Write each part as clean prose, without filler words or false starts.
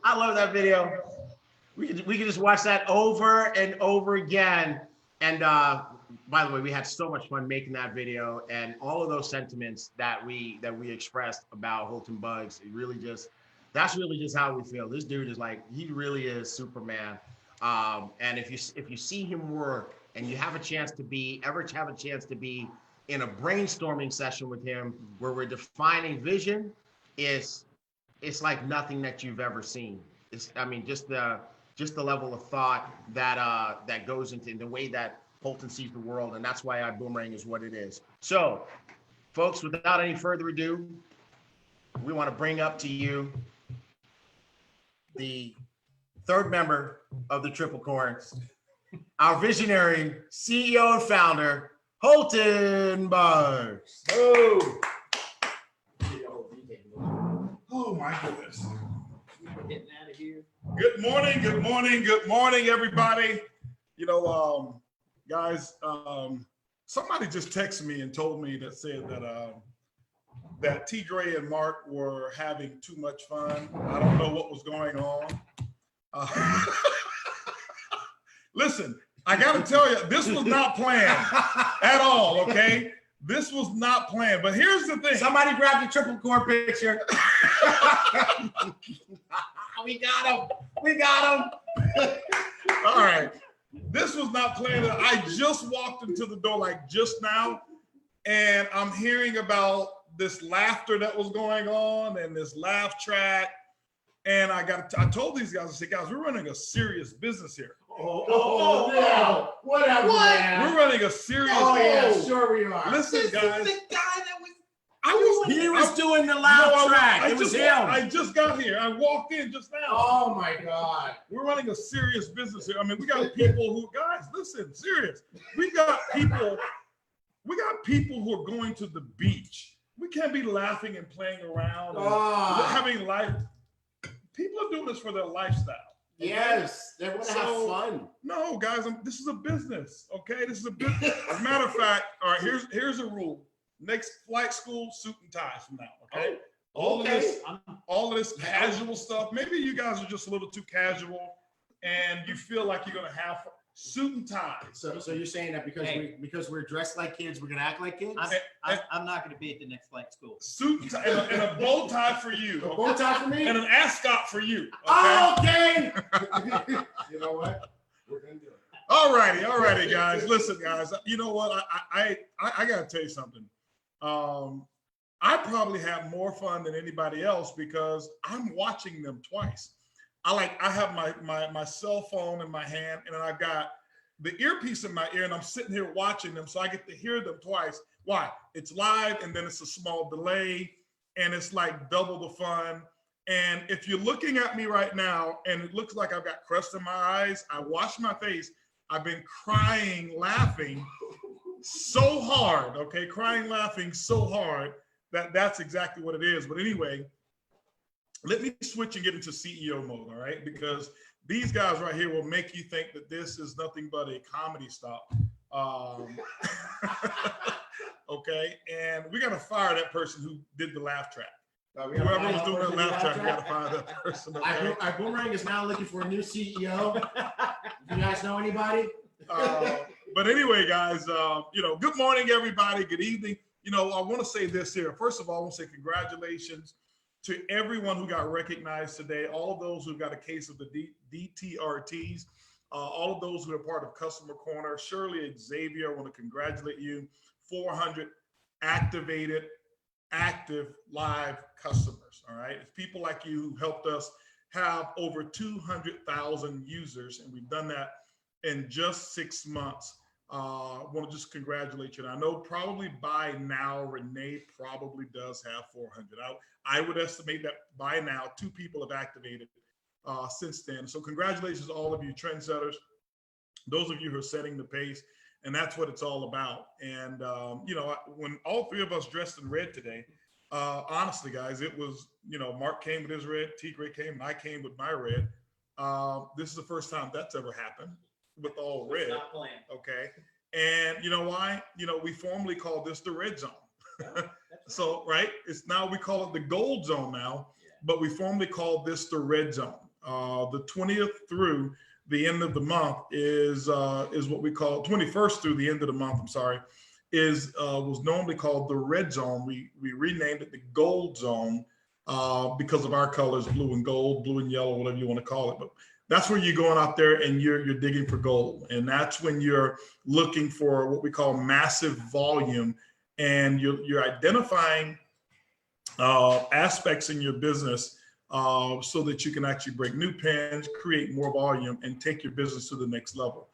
I love that video. We could just watch that over and over again. And by the way, we had so much fun making that video, and all of those sentiments that we expressed about Holton Bugs. That's really just how we feel. This dude is like, he really is Superman. And if you see him work, and you have a chance to be in a brainstorming session with him where we're defining vision, it's like nothing that you've ever seen. Just the level of thought that goes into the way that Holton sees the world, and that's why iBoomerang is what it is. So, folks, without any further ado, we want to bring up to you the third member of the Triple Corns, our visionary CEO and founder, Holton Bugs. Oh. Oh my goodness. Getting out of here. Good morning, everybody. Guys, somebody just texted me and told me that T. Gray and Mark were having too much fun. I don't know what was going on. Listen, I got to tell you, this was not planned at all, okay? This was not planned, but here's the thing. Somebody grab the Triple Corn picture. We got him. All right. This was not planned. I just walked into the door like just now, and I'm hearing about this laughter that was going on and this laugh track. And I told these guys, I said, guys, we're running a serious business here. Yeah. Whatever. We're running a serious. Oh yeah, sure we are. Listen, guys. He was doing the laugh track. It was him. I just got here. I walked in just now. Oh my God. We're running a serious business here. I mean, we got people who, guys, listen, serious. We got people who are going to the beach. We can't be laughing and playing around and having life. People are doing this for their lifestyle. Okay? Yes, they want to have fun. No, guys, this is a business. Okay, this is a business. As a matter of fact, all right, here's a rule. Next flight school, suit and ties from now. Okay. All of this casual stuff. Maybe you guys are just a little too casual, and you feel like you're gonna have suit and ties. So you're saying that because we're dressed like kids, we're gonna act like kids? I'm not going to be at the next flight school. Suit and tie, and a bow tie for you. A bow tie for me? And an ascot for you. Okay. You know what? We're gonna do it. All righty, guys. Listen, guys. You know what? I gotta tell you something. I probably have more fun than anybody else because I'm watching them twice. I have my cell phone in my hand, and then I've got the earpiece in my ear, and I'm sitting here watching them, so I get to hear them twice. Why? It's live, and then it's a small delay, and it's like double the fun. And if you're looking at me right now, and it looks like I've got crust in my eyes, I wash my face. I've been crying, laughing so hard, okay? Crying, laughing so hard that's exactly what it is. But anyway, let me switch and get into CEO mode, all right? Because these guys right here will make you think that this is nothing but a comedy stop. Okay, and we gotta fire that person who did the laugh track. Whoever was doing that laugh track, we gotta fire that person. Okay? iBoomerang is now looking for a new CEO. You guys know anybody? But anyway, guys, good morning, everybody. Good evening. I want to say this here. First of all, I want to say congratulations to everyone who got recognized today, all of those who got a case of the DTRTs, all of those who are part of Customer Corner. Shirley, Xavier, I want to congratulate you. 400 active live customers, all right? It's people like you who helped us have over 200,000 users, and we've done that in just 6 months. I want to just congratulate you. And I know probably by now, Renee probably does have 400. I would estimate that by now, 2 people have activated since then. So congratulations to all of you trendsetters, those of you who are setting the pace, and that's what it's all about. And, when all 3 of us dressed in red today, honestly, guys, it was, Mark came with his red, T. Gray came, and I came with my red. This is the first time that's ever happened with all red. Not planned. Okay. And you know why? We formally call this the red zone. So, right. It's now we call it the gold zone now but we formally call this the red zone. The 20th through the end of the month is what we call 21st through the end of the month. I'm sorry, was normally called the red zone. We renamed it the gold zone because of our colors, blue and gold, blue and yellow, whatever you want to call it. But that's where you're going out there and you're digging for gold, and that's when you're looking for what we call massive volume, and you're identifying aspects in your business so that you can actually break new pins, create more volume, and take your business to the next level.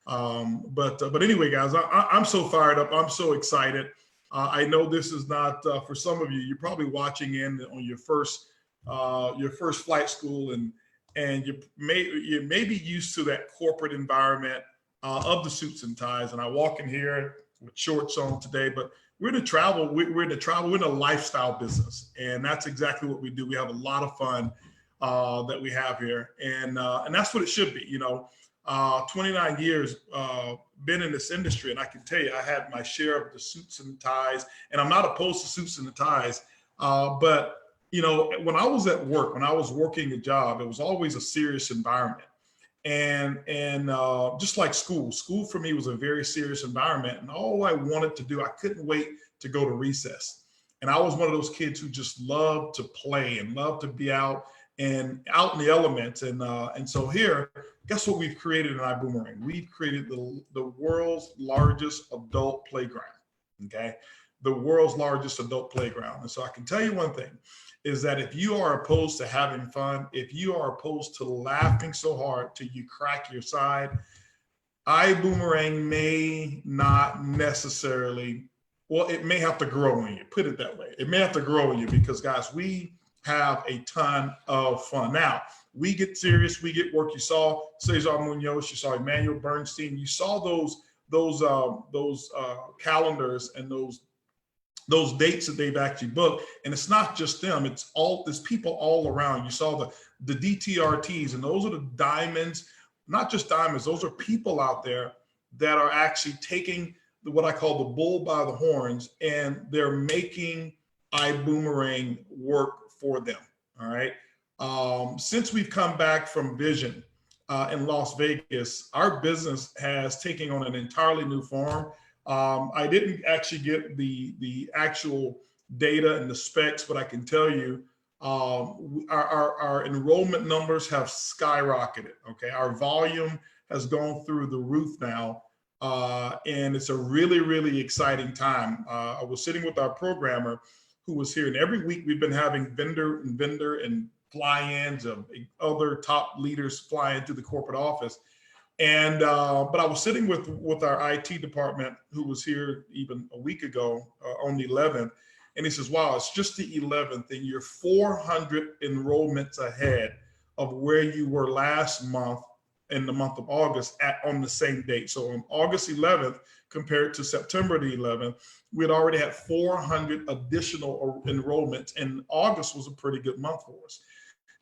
But anyway, guys, I'm so fired up. I'm so excited. I know this is not for some of you. You're probably watching in on your first flight school, and you may be used to that corporate environment of the suits and ties. And I walk in here with shorts on today, but we're in the travel. We're in a lifestyle business, and that's exactly what we do. We have a lot of fun that we have here, and that's what it should be. 29 years been in this industry, and I can tell you, I had my share of the suits and ties, and I'm not opposed to suits and the ties, but when I was at work, when I was working a job, it was always a serious environment. And just like school for me was a very serious environment. And all I wanted to do, I couldn't wait to go to recess. And I was one of those kids who just loved to play and loved to be out in the elements. And so here, guess what we've created in iBoomerang? We've created the world's largest adult playground, okay? The world's largest adult playground. And so I can tell you one thing, is that if you are opposed to having fun, if you are opposed to laughing so hard till you crack your side, iBoomerang may not necessarily, well, it may have to grow in you, put it that way. It may have to grow in you because, guys, we have a ton of fun. Now, we get serious, we get work. You saw Cesar Munoz, you saw Emmanuel Bernstein, you saw those calendars and those dates that they've actually booked. And it's not just them, there's people all around. You saw the DTRTs, and those are the diamonds, not just diamonds, those are people out there that are actually taking what I call the bull by the horns, and they're making iBoomerang work for them, all right? Since we've come back from Vision in Las Vegas, our business has taken on an entirely new form. I didn't actually get the actual data and the specs, but I can tell you our enrollment numbers have skyrocketed, okay? Our volume has gone through the roof now, and it's a really, really exciting time. I was sitting with our programmer who was here, and every week we've been having vendor and fly-ins of other top leaders fly into the corporate office. And but I was sitting with our IT department, who was here even a week ago on the 11th, and he says, "Wow, it's just the 11th, and you're 400 enrollments ahead of where you were last month in the month of August on the same date." So on August 11th, compared to September the 11th, we had already had 400 additional enrollments, and August was a pretty good month for us.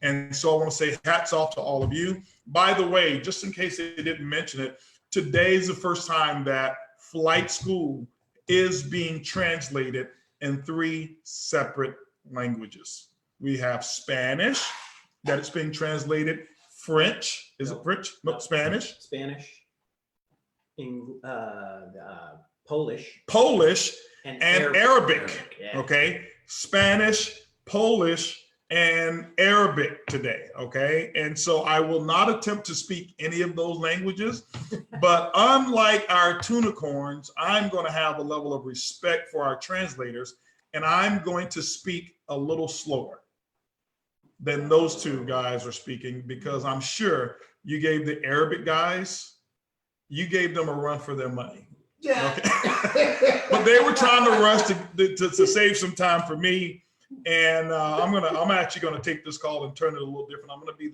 And so I want to say hats off to all of you. By the way, just in case they didn't mention it, today is the first time that Flight School is being translated in 3 separate languages. We have Spanish, that it's being translated, French, is it French? No, Spanish. Spanish, Polish. Polish and Arabic, yeah. Okay? Spanish, Polish, and Arabic today, okay? And so I will not attempt to speak any of those languages, but unlike our tunicorns, I'm gonna have a level of respect for our translators, and I'm going to speak a little slower than those two guys are speaking, because I'm sure you gave the Arabic guys, you gave them a run for their money. Yeah. Okay? But they were trying to rush to save some time for me. And I'm actually gonna take this call and turn it a little different. I'm gonna be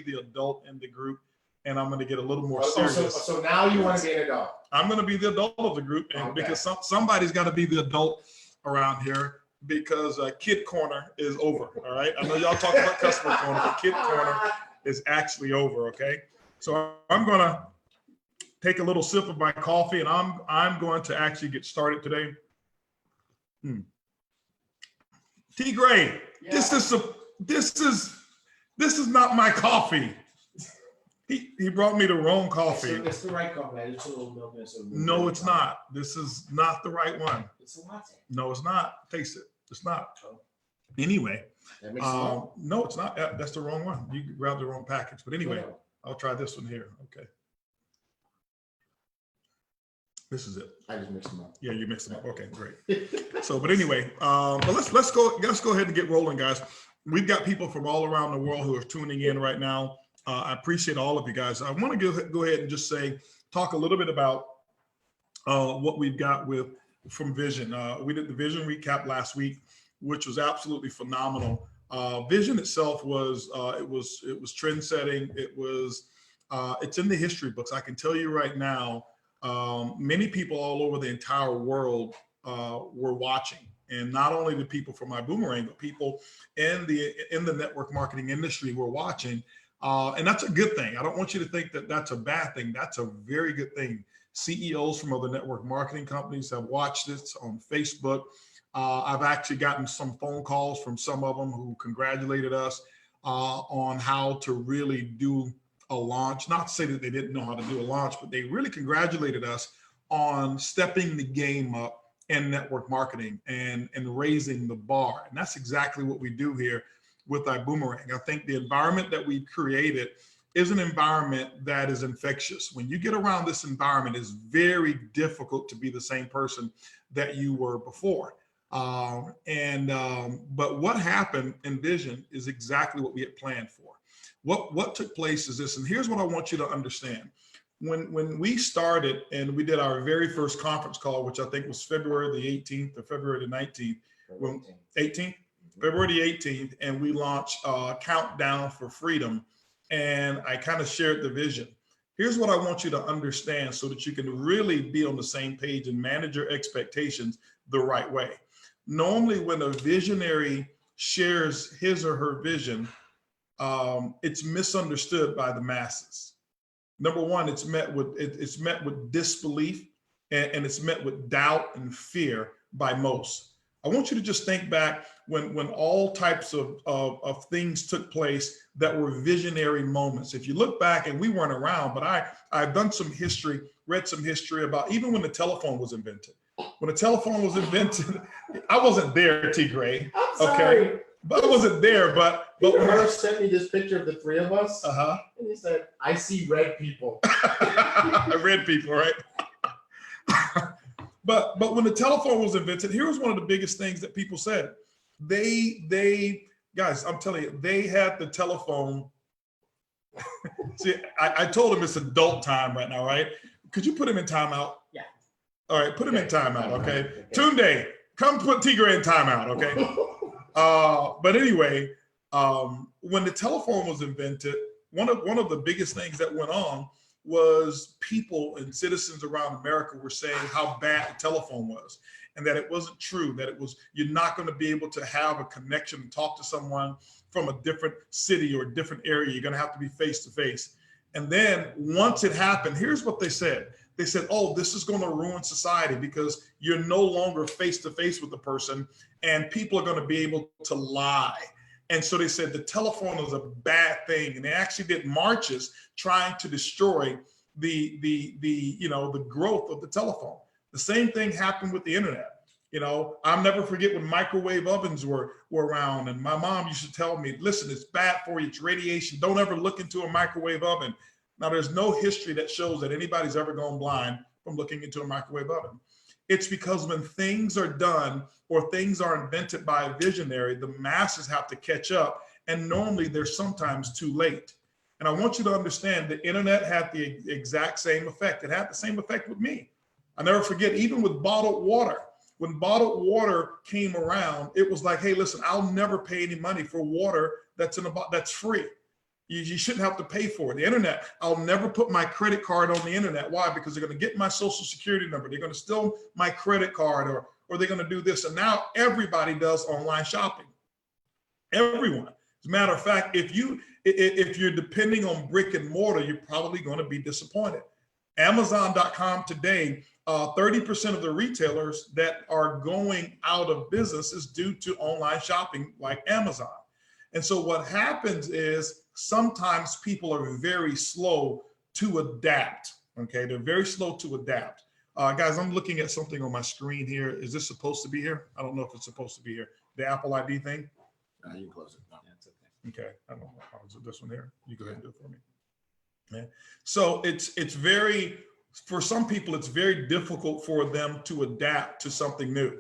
the adult in the group, and I'm gonna get a little more serious. So now you want to be an adult. I'm gonna be the adult of the group, and Okay. because somebody's got to be the adult around here, because Kid Corner is over. All right, I know y'all talk about Customer Corner, but Kid Corner is actually over. Okay, so I'm gonna take a little sip of my coffee, and I'm going to actually get started today. T. Gray, Yeah. this is This is not my coffee. He brought me the wrong coffee. It's the right coffee. I just put a little milk in it. So No, it's not. This is not the right one. It's a latte. No, it's not. Taste it. It's not. Oh. Anyway, That makes it wrong. no, it's not. That's the wrong one. You grabbed the wrong package. But anyway, Yeah. I'll try this one here. Okay. This is it. I just mixed them up. Yeah, you mixed them up. Okay, great. So, but anyway, but let's go ahead and get rolling, guys. We've got people from all around the world who are tuning in right now. I appreciate all of you guys. I want to go ahead and just talk a little bit about what we've got from Vision. We did the Vision recap last week, which was absolutely phenomenal. Vision itself was trend setting. It's in the history books. I can tell you right now, many people all over the entire world were watching, and not only the people from my boomerang, but people in the network marketing industry were watching. And that's a good thing. I don't want you to think that that's a bad thing. That's a very good thing. CEOs from other network marketing companies have watched this on Facebook. I've actually gotten some phone calls from some of them who congratulated us on how to really do a launch. Not to say that they didn't know how to do a launch, but they really congratulated us on stepping the game up in network marketing and raising the bar. And that's exactly what we do here with iBoomerang. I think the environment that we've created is an environment that is infectious. When you get around this environment, it's very difficult to be the same person that you were before. But what happened in Vision is exactly what we had planned for. What took place is this, and here's what I want you to understand. When we started and we did our very first conference call, which I think was February the 18th or February the 19th, 18th? February the 18th, and we launched Countdown for Freedom, and I kind of shared the vision. Here's what I want you to understand so that you can really be on the same page and manage your expectations the right way. Normally, when a visionary shares his or her vision, it's misunderstood by the masses. Number one, it's met with disbelief, and it's met with doubt and fear by most. I want you to just think back when all types of things took place that were visionary moments. If you look back, and we weren't around, but I've done some history, read some history about even when the telephone was invented. When the telephone was invented, I wasn't there, T. Gray. I'm sorry. Okay, but I wasn't there. But Peter sent me this picture of the three of us, and he said, "I see red people." Red people, right? But when the telephone was invented, here was one of the biggest things that people said. They guys, I'm telling you, they had the telephone. See, I told him it's adult time right now, right? Could you put him in timeout? Yeah. All right, put him in timeout, okay? Tunde, come put Tigre in timeout, okay? But anyway, when the telephone was invented, one of the biggest things that went on was people and citizens around America were saying how bad the telephone was, and that it wasn't true, that you're not going to be able to have a connection and talk to someone from a different city or a different area. You're going to have to be face to face. And then once it happened, here's what they said. They said, oh, this is going to ruin society because you're no longer face to face with the person, and people are going to be able to lie. And so they said the telephone is a bad thing, and they actually did marches trying to destroy the growth of the telephone. The same thing happened with the internet. I'll never forget when microwave ovens were around, and my mom used to tell me, listen, it's bad for you, it's radiation. Don't ever look into a microwave oven. Now, there's no history that shows that anybody's ever gone blind from looking into a microwave oven. It's because when things are done or things are invented by a visionary, the masses have to catch up, and normally they're sometimes too late. And I want you to understand the internet had the exact same effect. It had the same effect with me. I never forget, even with bottled water. When bottled water came around, it was like, hey, listen, I'll never pay any money for water that's free. You shouldn't have to pay for it. The internet, I'll never put my credit card on the internet. Why? Because they're going to get my social security number. They're going to steal my credit card, or they're going to do this. And now everybody does online shopping. Everyone. As a matter of fact, if you're depending on brick and mortar, you're probably going to be disappointed. Amazon.com today, 30% of the retailers that are going out of business is due to online shopping like Amazon. And so what happens is sometimes people are very slow to adapt. Okay, they're very slow to adapt. Guys, I'm looking at something on my screen here. Is this supposed to be here? I don't know if it's supposed to be here. The Apple ID thing? You can close it. No, yeah, it's okay. Okay, I don't know. Is it this one here? You go ahead and do it for me. Yeah. So it's very, for some people, it's very difficult for them to adapt to something new.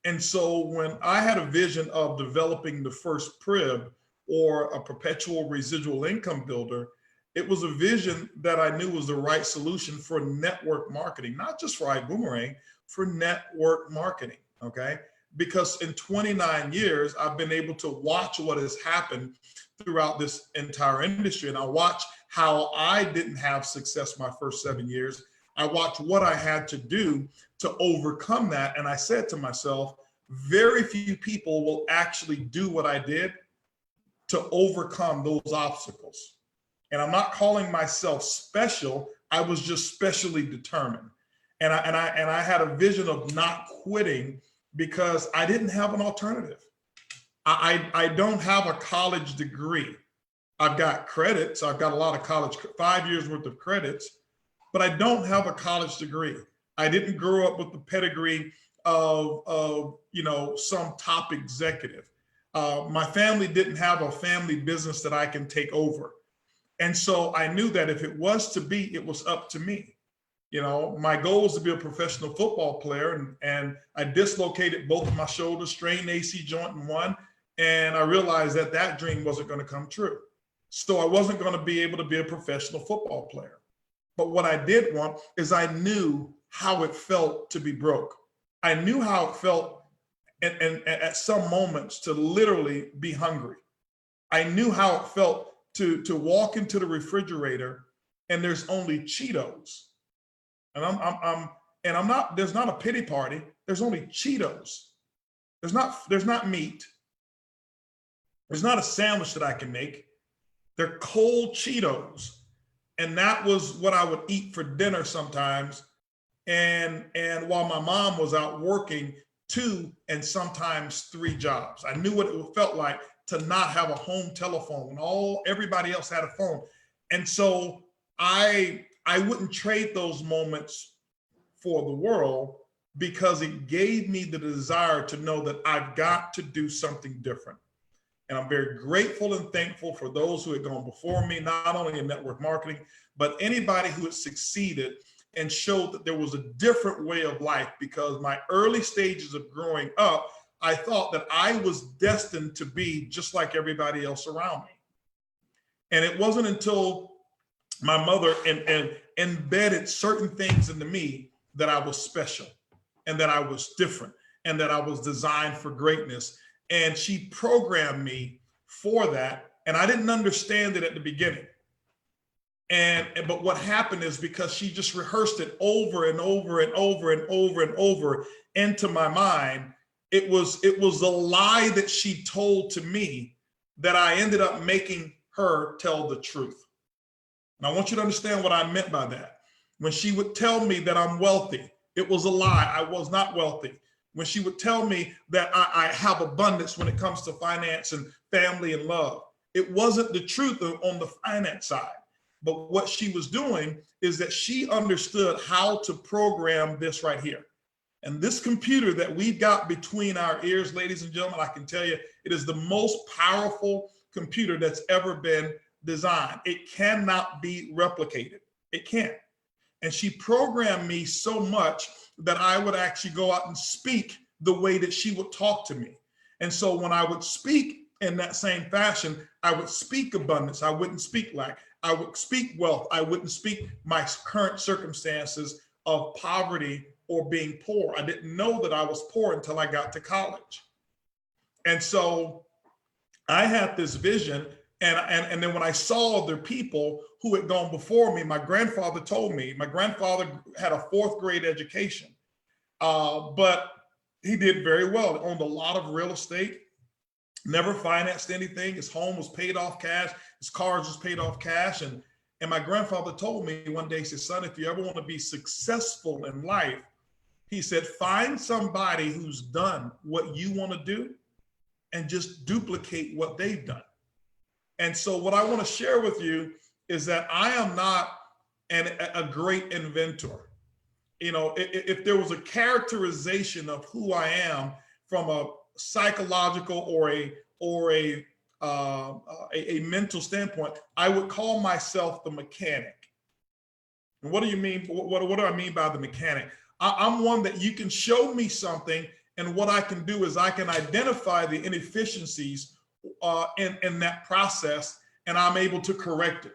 And so when I had a vision of developing the first PRIB, or a perpetual residual income builder, it was a vision that I knew was the right solution for network marketing, not just for iBoomerang, for network marketing, okay? Because in 29 years, I've been able to watch what has happened throughout this entire industry. And I watched how I didn't have success my first 7 years. I watched what I had to do to overcome that. And I said to myself, very few people will actually do what I did to overcome those obstacles. And I'm not calling myself special. I was just specially determined. And I had a vision of not quitting because I didn't have an alternative. I don't have a college degree. I've got credits. I've got a lot of college, 5 years worth of credits, but I don't have a college degree. I didn't grow up with the pedigree of some top executive. My family didn't have a family business that I can take over. And so I knew that if it was to be, it was up to me. You know, my goal was to be a professional football player, and I dislocated both of my shoulders, strained AC joint in one, and I realized that that dream wasn't going to come true. So I wasn't going to be able to be a professional football player. But what I did want is I knew how it felt to be broke. I knew how it felt and at some moments to literally be hungry. I knew how it felt to walk into the refrigerator and there's only Cheetos. And I'm not, there's not a pity party. There's only Cheetos. There's not meat. There's not a sandwich that I can make. They're cold Cheetos. And that was what I would eat for dinner sometimes. And while my mom was out working 2 and sometimes 3 jobs, I knew what it felt like to not have a home telephone when everybody else had a phone. And so I wouldn't trade those moments for the world, because it gave me the desire to know that I've got to do something different. And I'm very grateful and thankful for those who had gone before me, not only in network marketing, but anybody who had succeeded and showed that there was a different way of life. Because my early stages of growing up, I thought that I was destined to be just like everybody else around me. And it wasn't until my mother embedded certain things into me that I was special and that I was different and that I was designed for greatness. And she programmed me for that. And I didn't understand it at the beginning. But what happened is, because she just rehearsed it over and over and over and over and over into my mind, it was a lie that she told to me that I ended up making her tell the truth. And I want you to understand what I meant by that. When she would tell me that I'm wealthy, it was a lie. I was not wealthy. When she would tell me that I have abundance when it comes to finance and family and love, it wasn't the truth on the finance side. But what she was doing is that she understood how to program this right here. And this computer that we've got between our ears, ladies and gentlemen, I can tell you, it is the most powerful computer that's ever been designed. It cannot be replicated. It can't. And she programmed me so much that I would actually go out and speak the way that she would talk to me. And so when I would speak in that same fashion, I would speak abundance. I wouldn't speak lack. I would speak wealth. I wouldn't speak my current circumstances of poverty or being poor. I didn't know that I was poor until I got to college. And so I had this vision. And then when I saw other people who had gone before me, my grandfather told me, my grandfather had a 4th grade education, but he did very well. He owned a lot of real estate, never financed anything. His home was paid off cash. His cars was paid off cash. And my grandfather told me one day, he said, son, if you ever want to be successful in life, he said, find somebody who's done what you want to do and just duplicate what they've done. And so what I want to share with you is that I am not a great inventor. You know, if there was a characterization of who I am from a psychological or a mental standpoint, I would call myself the mechanic. And what do you mean? What do I mean by the mechanic? I'm one that you can show me something, and what I can do is I can identify the inefficiencies in that process, and I'm able to correct it.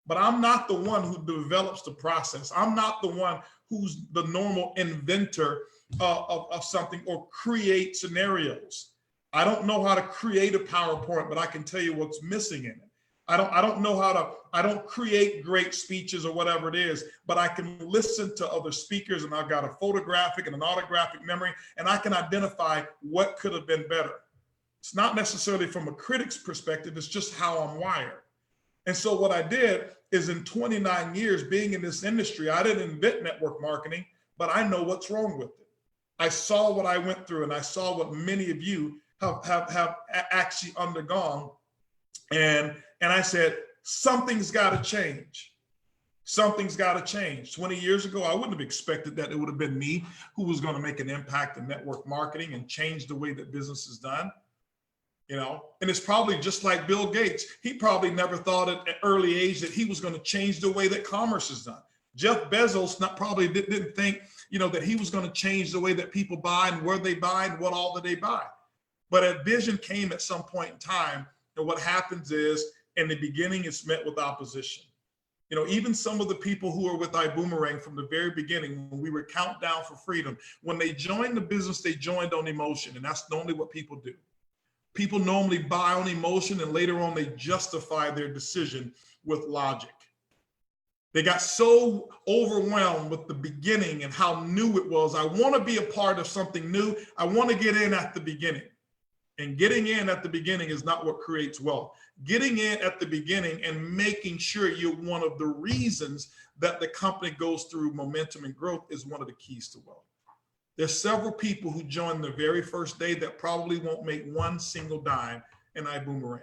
But I'm not the one who develops the process. I'm not the one who's the normal inventor of something or create scenarios. I don't know how to create a PowerPoint, but I can tell you what's missing in it. I don't know how to, I don't create great speeches or whatever it is, but I can listen to other speakers, and I've got a photographic and an autographic memory, and I can identify what could have been better. It's not necessarily from a critic's perspective, it's just how I'm wired. And so what I did is, in 29 years being in this industry, I didn't invent network marketing, but I know what's wrong with it. I saw what I went through, and I saw what many of you have actually undergone. And I said, something's got to change. Something's got to change. 20 years ago, I wouldn't have expected that it would have been me who was going to make an impact in network marketing and change the way that business is done. You know, and it's probably just like Bill Gates. He probably never thought at an early age that he was going to change the way that commerce is done. Jeff Bezos probably didn't think, you know, that he was going to change the way that people buy and where they buy and what all that they buy. But a vision came at some point in time, and what happens is, in the beginning, it's met with opposition. You know, even some of the people who are with iBoomerang from the very beginning, when we were Countdown for Freedom, when they joined the business, they joined on emotion, and that's normally what people do. People normally buy on emotion, and later on they justify their decision with logic. They got so overwhelmed with the beginning and how new it was. I want to be a part of something new. I want to get in at the beginning. And getting in at the beginning is not what creates wealth. Getting in at the beginning and making sure you're one of the reasons that the company goes through momentum and growth is one of the keys to wealth. There's several people who joined the very first day that probably won't make one single dime in iBoomerang.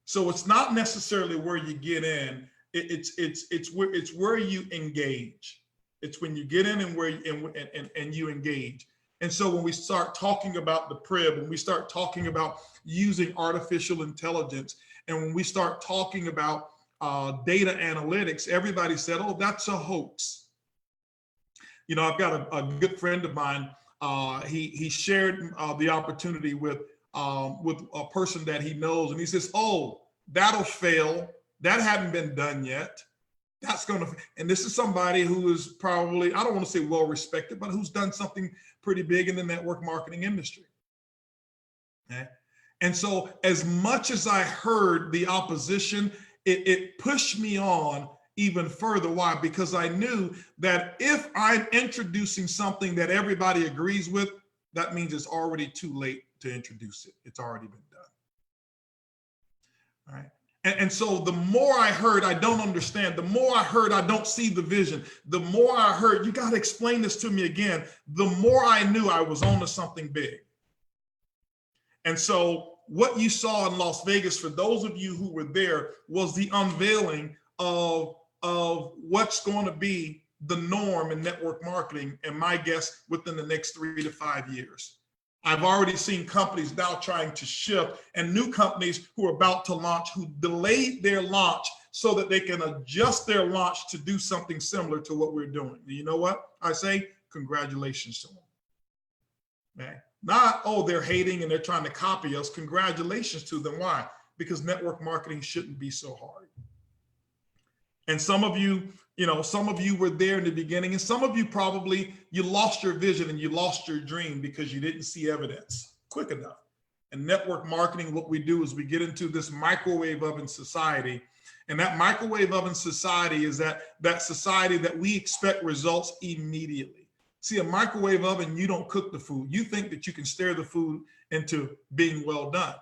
So it's not necessarily where you get in. It's where you engage. It's when you get in and where you engage. And so when we start talking about the PRIB, when we start talking about using artificial intelligence, and when we start talking about data analytics, everybody said, "Oh, that's a hoax." You know, I've got a good friend of mine. He shared the opportunity with a person that he knows, and he says, "Oh, that'll fail. That hadn't been done yet. That's going to," and this is somebody who is probably, I don't want to say well respected, but who's done something pretty big in the network marketing industry. Okay? And so as much as I heard the opposition, it pushed me on even further. Why? Because I knew that if I'm introducing something that everybody agrees with, that means it's already too late to introduce it. It's already been done. All right. And so the more I heard, I don't understand. The more I heard, I don't see the vision. The more I heard, you got to explain this to me again. The more I knew I was on to something big. And so what you saw in Las Vegas, for those of you who were there, was the unveiling of what's going to be the norm in network marketing, and my guess within the next 3 to 5 years. I've already seen companies now trying to shift, and new companies who are about to launch, who delayed their launch so that they can adjust their launch to do something similar to what we're doing. And you know what I say? Congratulations to them. Okay? Not, oh, they're hating and they're trying to copy us. Congratulations to them. Why? Because network marketing shouldn't be so hard. And some of you, some of you were there in the beginning, and some of you probably, you lost your vision and you lost your dream because you didn't see evidence quick enough. And network marketing, what we do is we get into this microwave oven society. And that microwave oven society is that society that we expect results immediately. See, a microwave oven, you don't cook the food. You think that you can stir the food into being well done.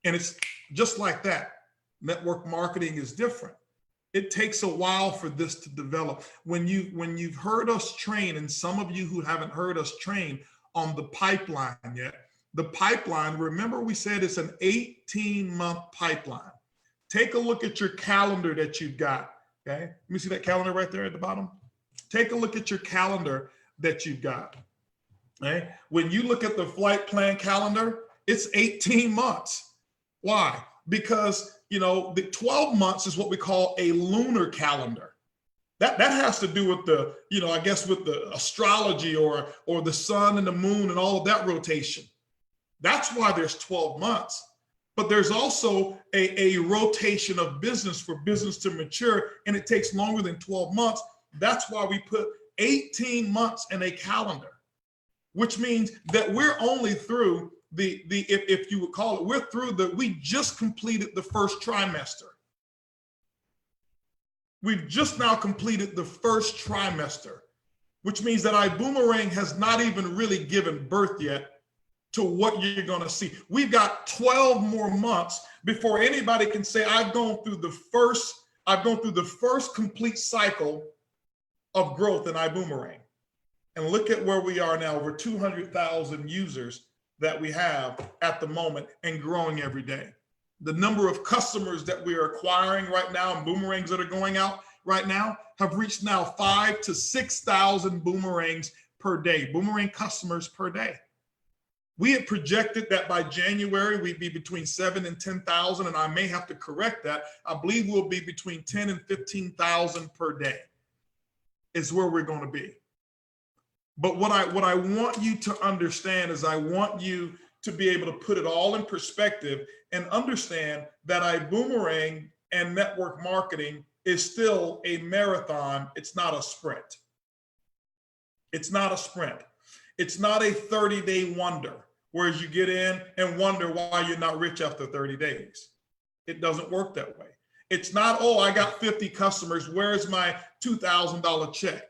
And it's just like that. Network marketing is different. It takes a while for this to develop. When you've heard us train, and some of you who haven't heard us train on the pipeline yet, the pipeline, remember we said it's an 18-month pipeline. Take a look at your calendar that you've got, okay? Let me see that calendar right there at the bottom. Take a look at your calendar that you've got, okay? When you look at the flight plan calendar, it's 18 months. Why? Because, you know, the 12 months is what we call a lunar calendar. That has to do with the, you know, I guess with the astrology or the sun and the moon and all of that rotation. That's why there's 12 months. But there's also a rotation of business for business to mature, and it takes longer than 12 months. That's why we put 18 months in a calendar, which means that we're only through if you would call it, we're through we just completed the first trimester. We've just now completed the first trimester, which means that iBoomerang has not even really given birth yet to what you're going to see. We've got 12 more months before anybody can say, I've gone through the first complete cycle of growth in iBoomerang. And look at where we are now, over 200,000 users that we have at the moment and growing every day. The number of customers that we are acquiring right now and boomerangs that are going out right now have reached now 5,000 to 6,000 boomerangs per day, boomerang customers per day. We had projected that by January, we'd be between 7,000 and 10,000, and I may have to correct that. I believe we'll be between 10,000 and 15,000 per day is where we're going to be. But what I want you to understand is I want you to be able to put it all in perspective and understand that iBoomerang and network marketing is still a marathon. It's not a sprint. It's not a sprint. It's not a 30-day wonder, whereas you get in and wonder why you're not rich after 30 days. It doesn't work that way. It's not, oh, I got 50 customers. Where's my $2,000 check?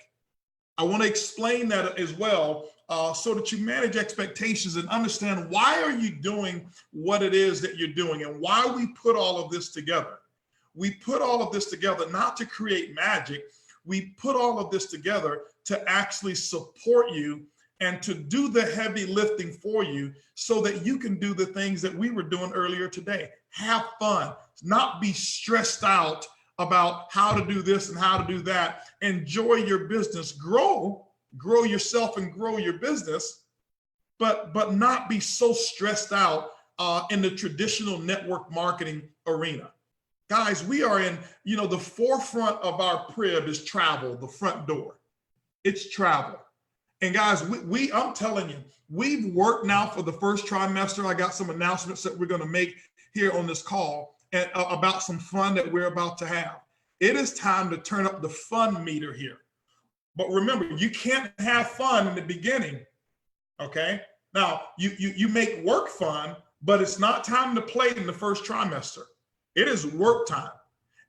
I want to explain that as well so that you manage expectations and understand why are you doing what it is that you're doing and why we put all of this together. We put all of this together not to create magic. We put all of this together to actually support you and to do the heavy lifting for you so that you can do the things that we were doing earlier today. Have fun, not be stressed out about how to do this and how to do that. Enjoy your business, grow yourself and grow your business, but not be so stressed out in the traditional network marketing arena. Guys, we are in, the forefront of our crib is travel, the front door. It's travel. And guys, I'm telling you, we've worked now for the first trimester. I got some announcements that we're going to make here on this call and about some fun that we're about to have. It is time to turn up the fun meter here. But remember, you can't have fun in the beginning, okay? Now, you make work fun, but it's not time to play in the first trimester. It is work time.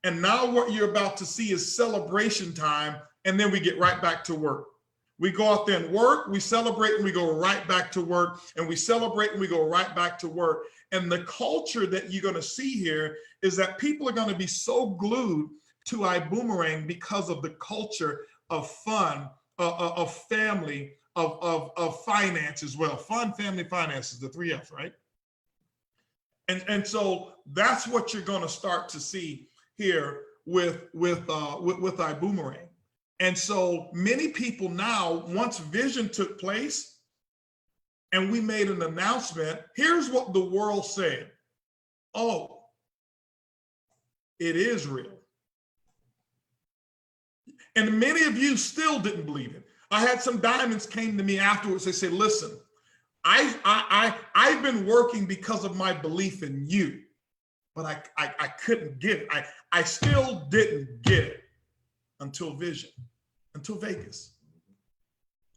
And now what you're about to see is celebration time, and then we get right back to work. We go out there and work, we celebrate, and we go right back to work, and we celebrate, and we go right back to work. And the culture that you're going to see here is that people are going to be so glued to iBoomerang because of the culture of fun, of family, of finance as well. Fun, family, finances, the 3 F's, right? And so that's what you're going to start to see here with iBoomerang. And so many people now, once vision took place and we made an announcement, here's what the world said. Oh, it is real. And many of you still didn't believe it. I had some diamonds came to me afterwards. They said, listen, I've been working because of my belief in you, but I couldn't get it. I still didn't get it until vision, until Vegas.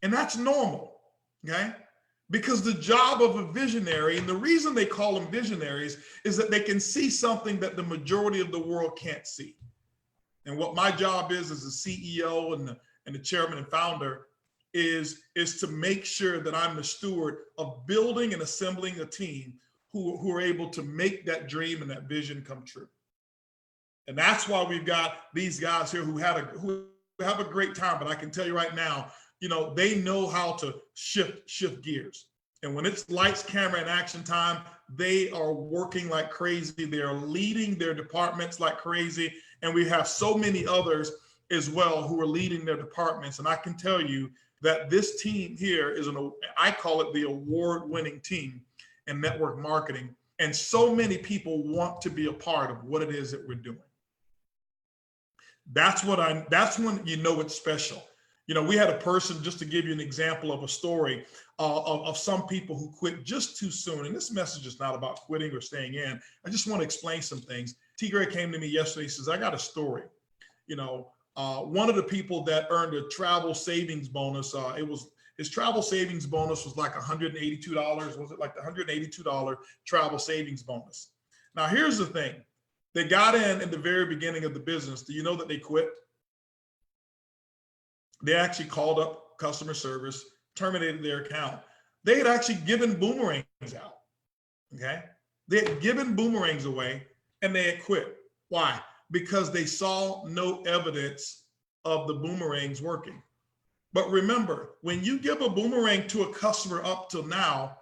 And that's normal, okay? Because the job of a visionary, and the reason they call them visionaries, is that they can see something that the majority of the world can't see. And what my job is as a CEO and the chairman and founder is to make sure that I'm the steward of building and assembling a team who are able to make that dream and that vision come true. And that's why we've got these guys here who have a great time. But I can tell you right now, they know how to shift gears. And when it's lights, camera, and action time, they are working like crazy. They are leading their departments like crazy. And we have so many others as well who are leading their departments. And I can tell you that this team here is I call it the award-winning team in network marketing. And so many people want to be a part of what it is that we're doing. That's when you know it's special. You know, we had a person, just to give you an example of a story of some people who quit just too soon. And this message is not about quitting or staying in. I just want to explain some things. T. Gray came to me yesterday. He says, I got a story. You know, one of the people that earned a travel savings bonus, his travel savings bonus was like $182. Was it like the $182 travel savings bonus? Now, here's the thing. They got in the very beginning of the business. Do you know that they quit? They actually called up customer service, terminated their account. They had actually given boomerangs out, okay? They had given boomerangs away and they had quit. Why? Because they saw no evidence of the boomerangs working. But remember, when you give a boomerang to a customer up till now,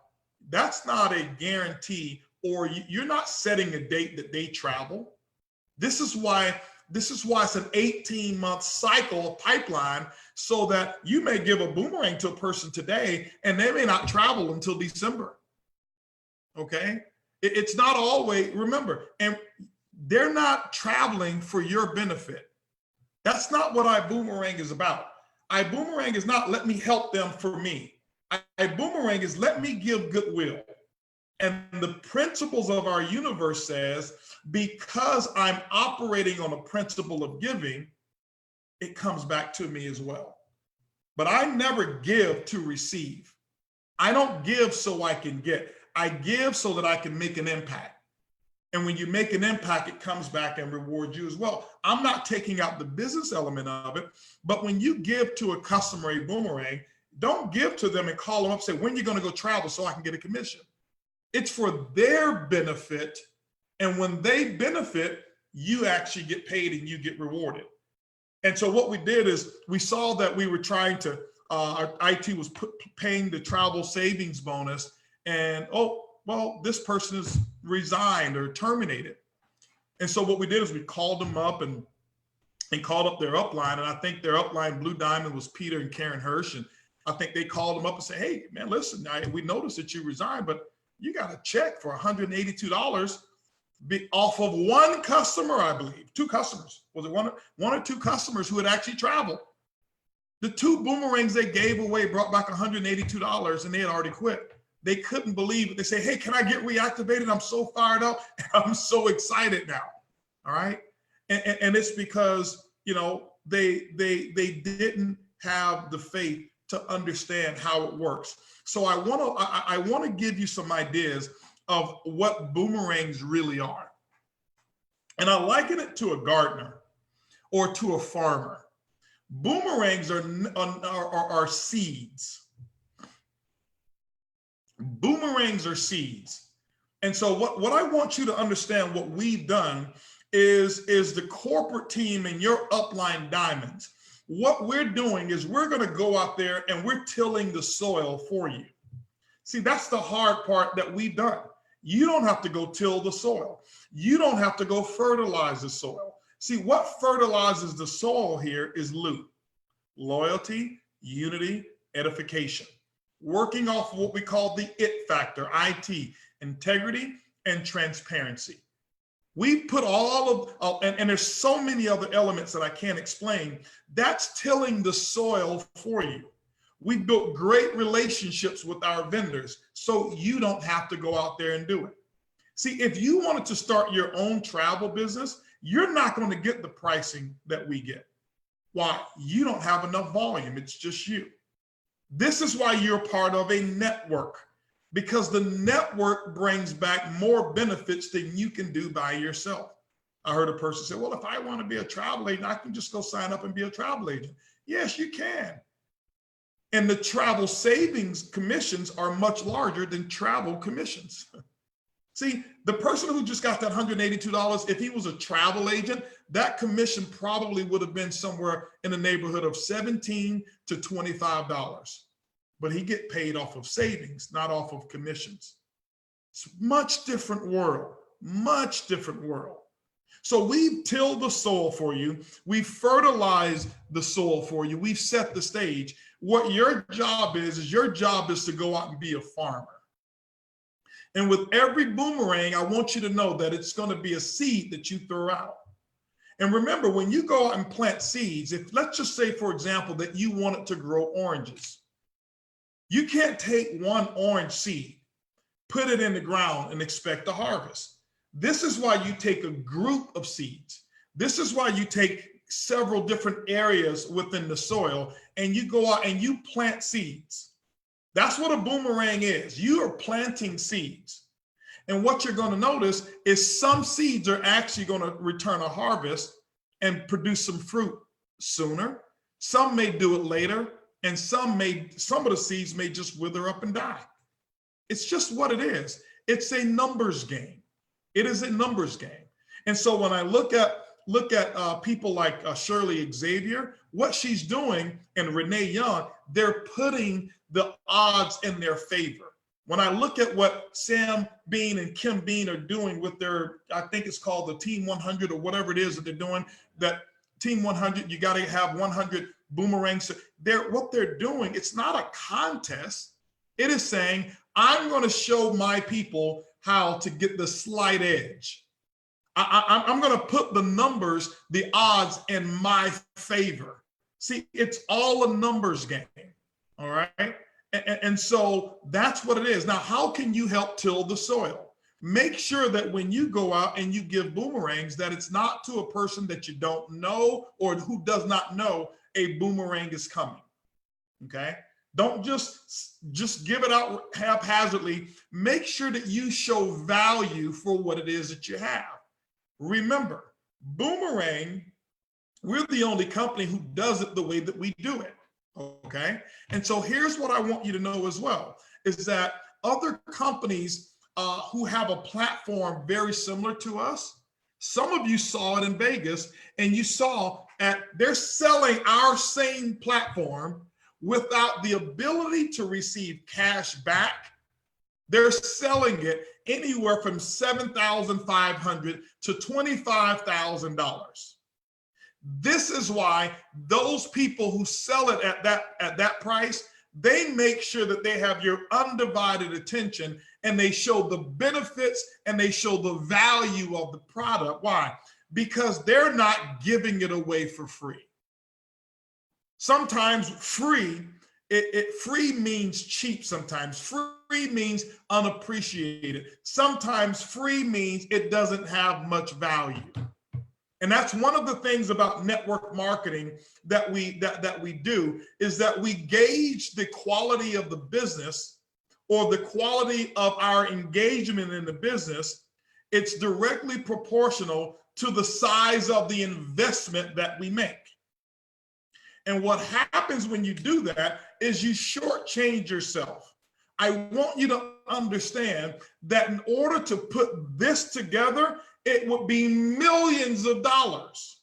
that's not a guarantee, or you're not setting a date that they travel. This is why it's an 18-month cycle pipeline, so that you may give a boomerang to a person today and they may not travel until December. Okay? It's not always, remember, and they're not traveling for your benefit. That's not what iBoomerang is about. iBoomerang is not let me help them for me. iBoomerang is let me give goodwill. And the principles of our universe says, because I'm operating on a principle of giving, it comes back to me as well. But I never give to receive. I don't give so I can get. I give so that I can make an impact. And when you make an impact, it comes back and rewards you as well. I'm not taking out the business element of it, but when you give to a customer a boomerang, don't give to them and call them up and say, when are you going to go travel so I can get a commission? It's for their benefit. And when they benefit, you actually get paid and you get rewarded. And so what we did is we saw that we were trying to, our IT was paying the travel savings bonus, and oh, well, this person is resigned or terminated. And so what we did is we called them up and called up their upline. And I think their upline Blue Diamond was Peter and Karen Hirsch. And I think they called them up and said, hey, man, listen, we noticed that you resigned, but you got a check for $182 off of one customer, I believe, two customers. Was it one or two customers who had actually traveled? The two boomerangs they gave away brought back $182 and they had already quit. They couldn't believe it. They say, hey, can I get reactivated? I'm so fired up. I'm so excited now. All right. And it's because, you know, they didn't have the faith to understand how it works. So I want to give you some ideas of what boomerangs really are. And I liken it to a gardener or to a farmer. Boomerangs are seeds. Boomerangs are seeds. And so what I want you to understand, what we've done is the corporate team and your upline diamonds. What we're doing is we're going to go out there and we're tilling the soil for you. See, that's the hard part that we've done. You don't have to go till the soil. You don't have to go fertilize the soil. See, what fertilizes the soil here is loyalty, unity, edification. Working off what we call the IT factor, IT, integrity and transparency. We put all of, and there's so many other elements that I can't explain. That's tilling the soil for you. We built great relationships with our vendors so you don't have to go out there and do it. See, if you wanted to start your own travel business, you're not going to get the pricing that we get. Why? You don't have enough volume. It's just you. This is why you're part of a network, because the network brings back more benefits than you can do by yourself. I heard a person say, well, if I want to be a travel agent, I can just go sign up and be a travel agent. Yes, you can. And the travel savings commissions are much larger than travel commissions. See, the person who just got that $182, if he was a travel agent, that commission probably would have been somewhere in the neighborhood of $17 to $25. but he get paid off of savings, not off of commissions. It's a much different world, much different world. So we've tilled the soil for you. We've fertilized the soil for you. We've set the stage. What your job is your job is to go out and be a farmer. And with every boomerang, I want you to know that it's going to be a seed that you throw out. And remember, when you go out and plant seeds, if let's just say, for example, that you wanted to grow oranges, you can't take one orange seed, put it in the ground and expect a harvest. This is why you take a group of seeds. This is why you take several different areas within the soil and you go out and you plant seeds. That's what a boomerang is. You are planting seeds. And what you're going to notice is some seeds are actually going to return a harvest and produce some fruit sooner. Some may do it later, and some of the seeds may just wither up and die. It's just what it is. It's a numbers game. It is a numbers game. And so when I look at people like Shirley Xavier, what she's doing, and Renee Young, they're putting the odds in their favor. When I look at what Sam Bean and Kim Bean are doing with their, I think it's called the Team 100 or whatever it is that they're doing, that Team 100, you got to have 100 boomerangs. What they're doing, it's not a contest. It is saying, I'm going to show my people how to get the slight edge. I'm going to put the numbers, the odds in my favor. See, it's all a numbers game. All right. And so that's what it is. Now, how can you help till the soil? Make sure that when you go out and you give boomerangs, that it's not to a person that you don't know or who does not know a boomerang is coming. Okay. Don't just give it out haphazardly. Make sure that you show value for what it is that you have. Remember, boomerang, we're the only company who does it the way that we do it. Okay. And so here's what I want you to know as well, is that other companies who have a platform very similar to us, some of you saw it in Vegas and you saw they're selling our same platform without the ability to receive cash back. They're selling it anywhere from $7,500 to $25,000. This is why those people who sell it at that price, they make sure that they have your undivided attention and they show the benefits and they show the value of the product. Why? Because they're not giving it away for free. Sometimes free, free means cheap. Sometimes free means unappreciated. Sometimes free means it doesn't have much value. And that's one of the things about network marketing that we do, is that we gauge the quality of the business or the quality of our engagement in the business. It's directly proportional to the size of the investment that we make. And what happens when you do that is you shortchange yourself. I want you to understand that in order to put this together, it would be millions of dollars.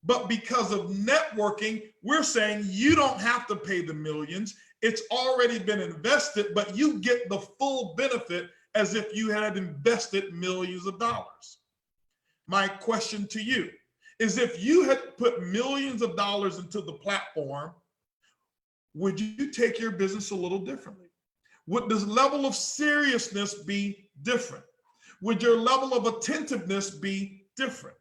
But because of networking, we're saying you don't have to pay the millions. It's already been invested, but you get the full benefit as if you had invested millions of dollars. My question to you is, if you had put millions of dollars into the platform, would you take your business a little differently? Would this level of seriousness be different? Would your level of attentiveness be different?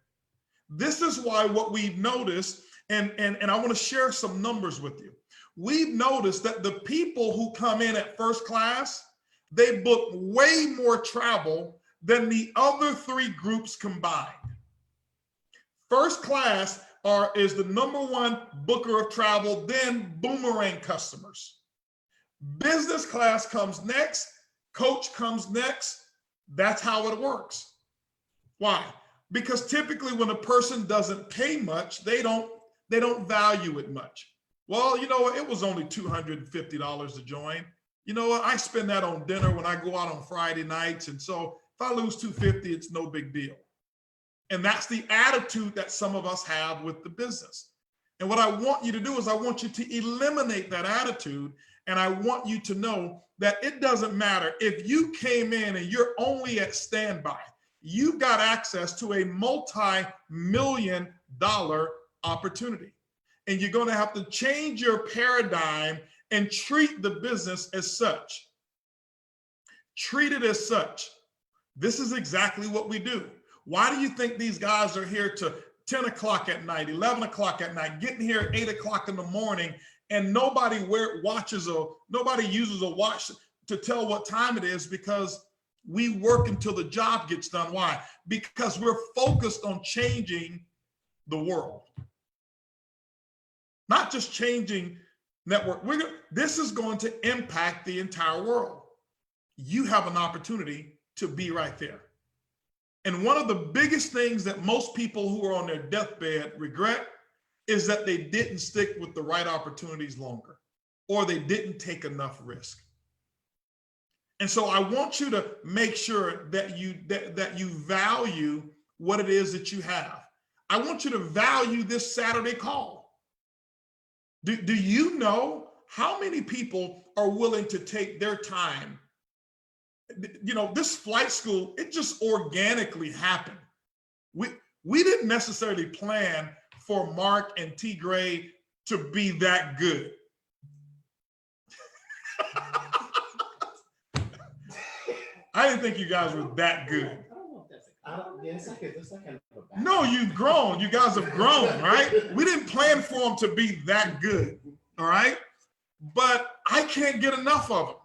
This is why what we've noticed, and I want to share some numbers with you. We've noticed that the people who come in at first class, they book way more travel than the other three groups combined. First class is the #1 booker of travel, then boomerang customers. Business class comes next, coach comes next. That's how it works. Why? Because typically when a person doesn't pay much, they don't value it much. Well, you know what? It was only $250 to join. You know what? I spend that on dinner when I go out on Friday nights. And so if I lose $250, it's no big deal. And that's the attitude that some of us have with the business. And what I want you to do is I want you to eliminate that attitude And I want you to know that it doesn't matter if you came in and you're only at standby. You've got access to a multi-million-dollar opportunity. And you're going to have to change your paradigm and treat the business as such. Treat it as such. This is exactly what we do. Why do you think these guys are here to 10 o'clock at night, 11 o'clock at night, getting here at 8 o'clock in the morning, and nobody nobody uses a watch to tell what time it is? Because we work until the job gets done. Why? Because we're focused on changing the world. Not just changing network. This is going to impact the entire world. You have an opportunity to be right there. And one of the biggest things that most people who are on their deathbed regret is that they didn't stick with the right opportunities longer, or they didn't take enough risk. And so I want you to make sure that you value what it is that you have. I want you to value this Saturday call. Do you know how many people are willing to take their time? You know, this flight school, it just organically happened. We didn't necessarily plan for Mark and T. Gray to be that good. I didn't think you guys were that good. No, you've grown. You guys have grown, right? We didn't plan for them to be that good, all right? But I can't get enough of them.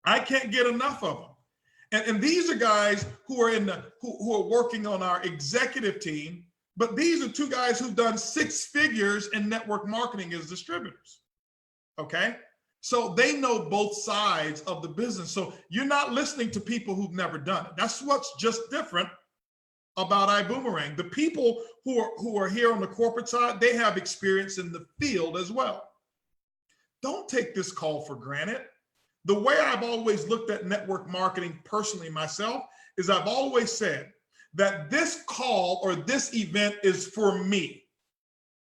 I can't get enough of them. And these are guys who are who are working on our executive team, but these are two guys who've done 6 figures in network marketing as distributors, okay? So they know both sides of the business. So you're not listening to people who've never done it. That's what's just different about iBoomerang. The people who are here on the corporate side, they have experience in the field as well. Don't take this call for granted. The way I've always looked at network marketing personally myself is I've always said that this call or this event is for me.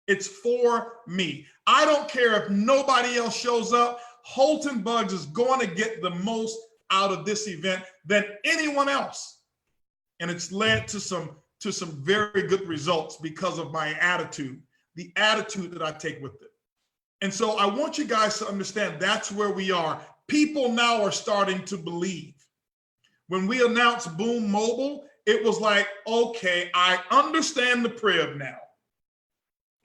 It's for me. I don't care if nobody else shows up. Holton Bugs is going to get the most out of this event than anyone else. And it's led to some very good results because of my attitude, the attitude that I take with it. And so I want you guys to understand that's where we are. People now are starting to believe. When we announced Boom Mobile, it was like, okay, I understand the crib now.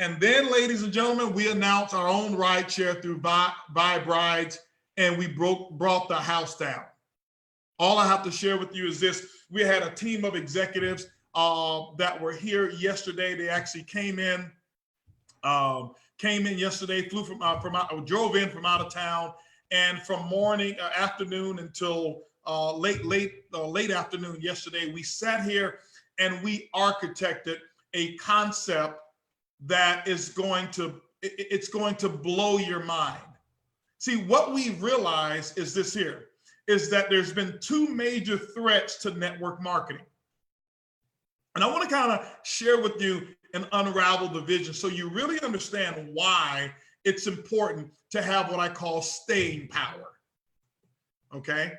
And then, ladies and gentlemen, we announced our own ride share through Vibe Rides, and we brought the house down. All I have to share with you is this. We had a team of executives that were here yesterday. They actually came in yesterday, drove in from out of town, and from morning, afternoon until late afternoon yesterday, we sat here and we architected a concept that is going to blow your mind. See, what we realized is this here, is that there's been 2 major threats to network marketing. And I want to kind of share with you and unravel the vision so you really understand why it's important to have what I call staying power, okay?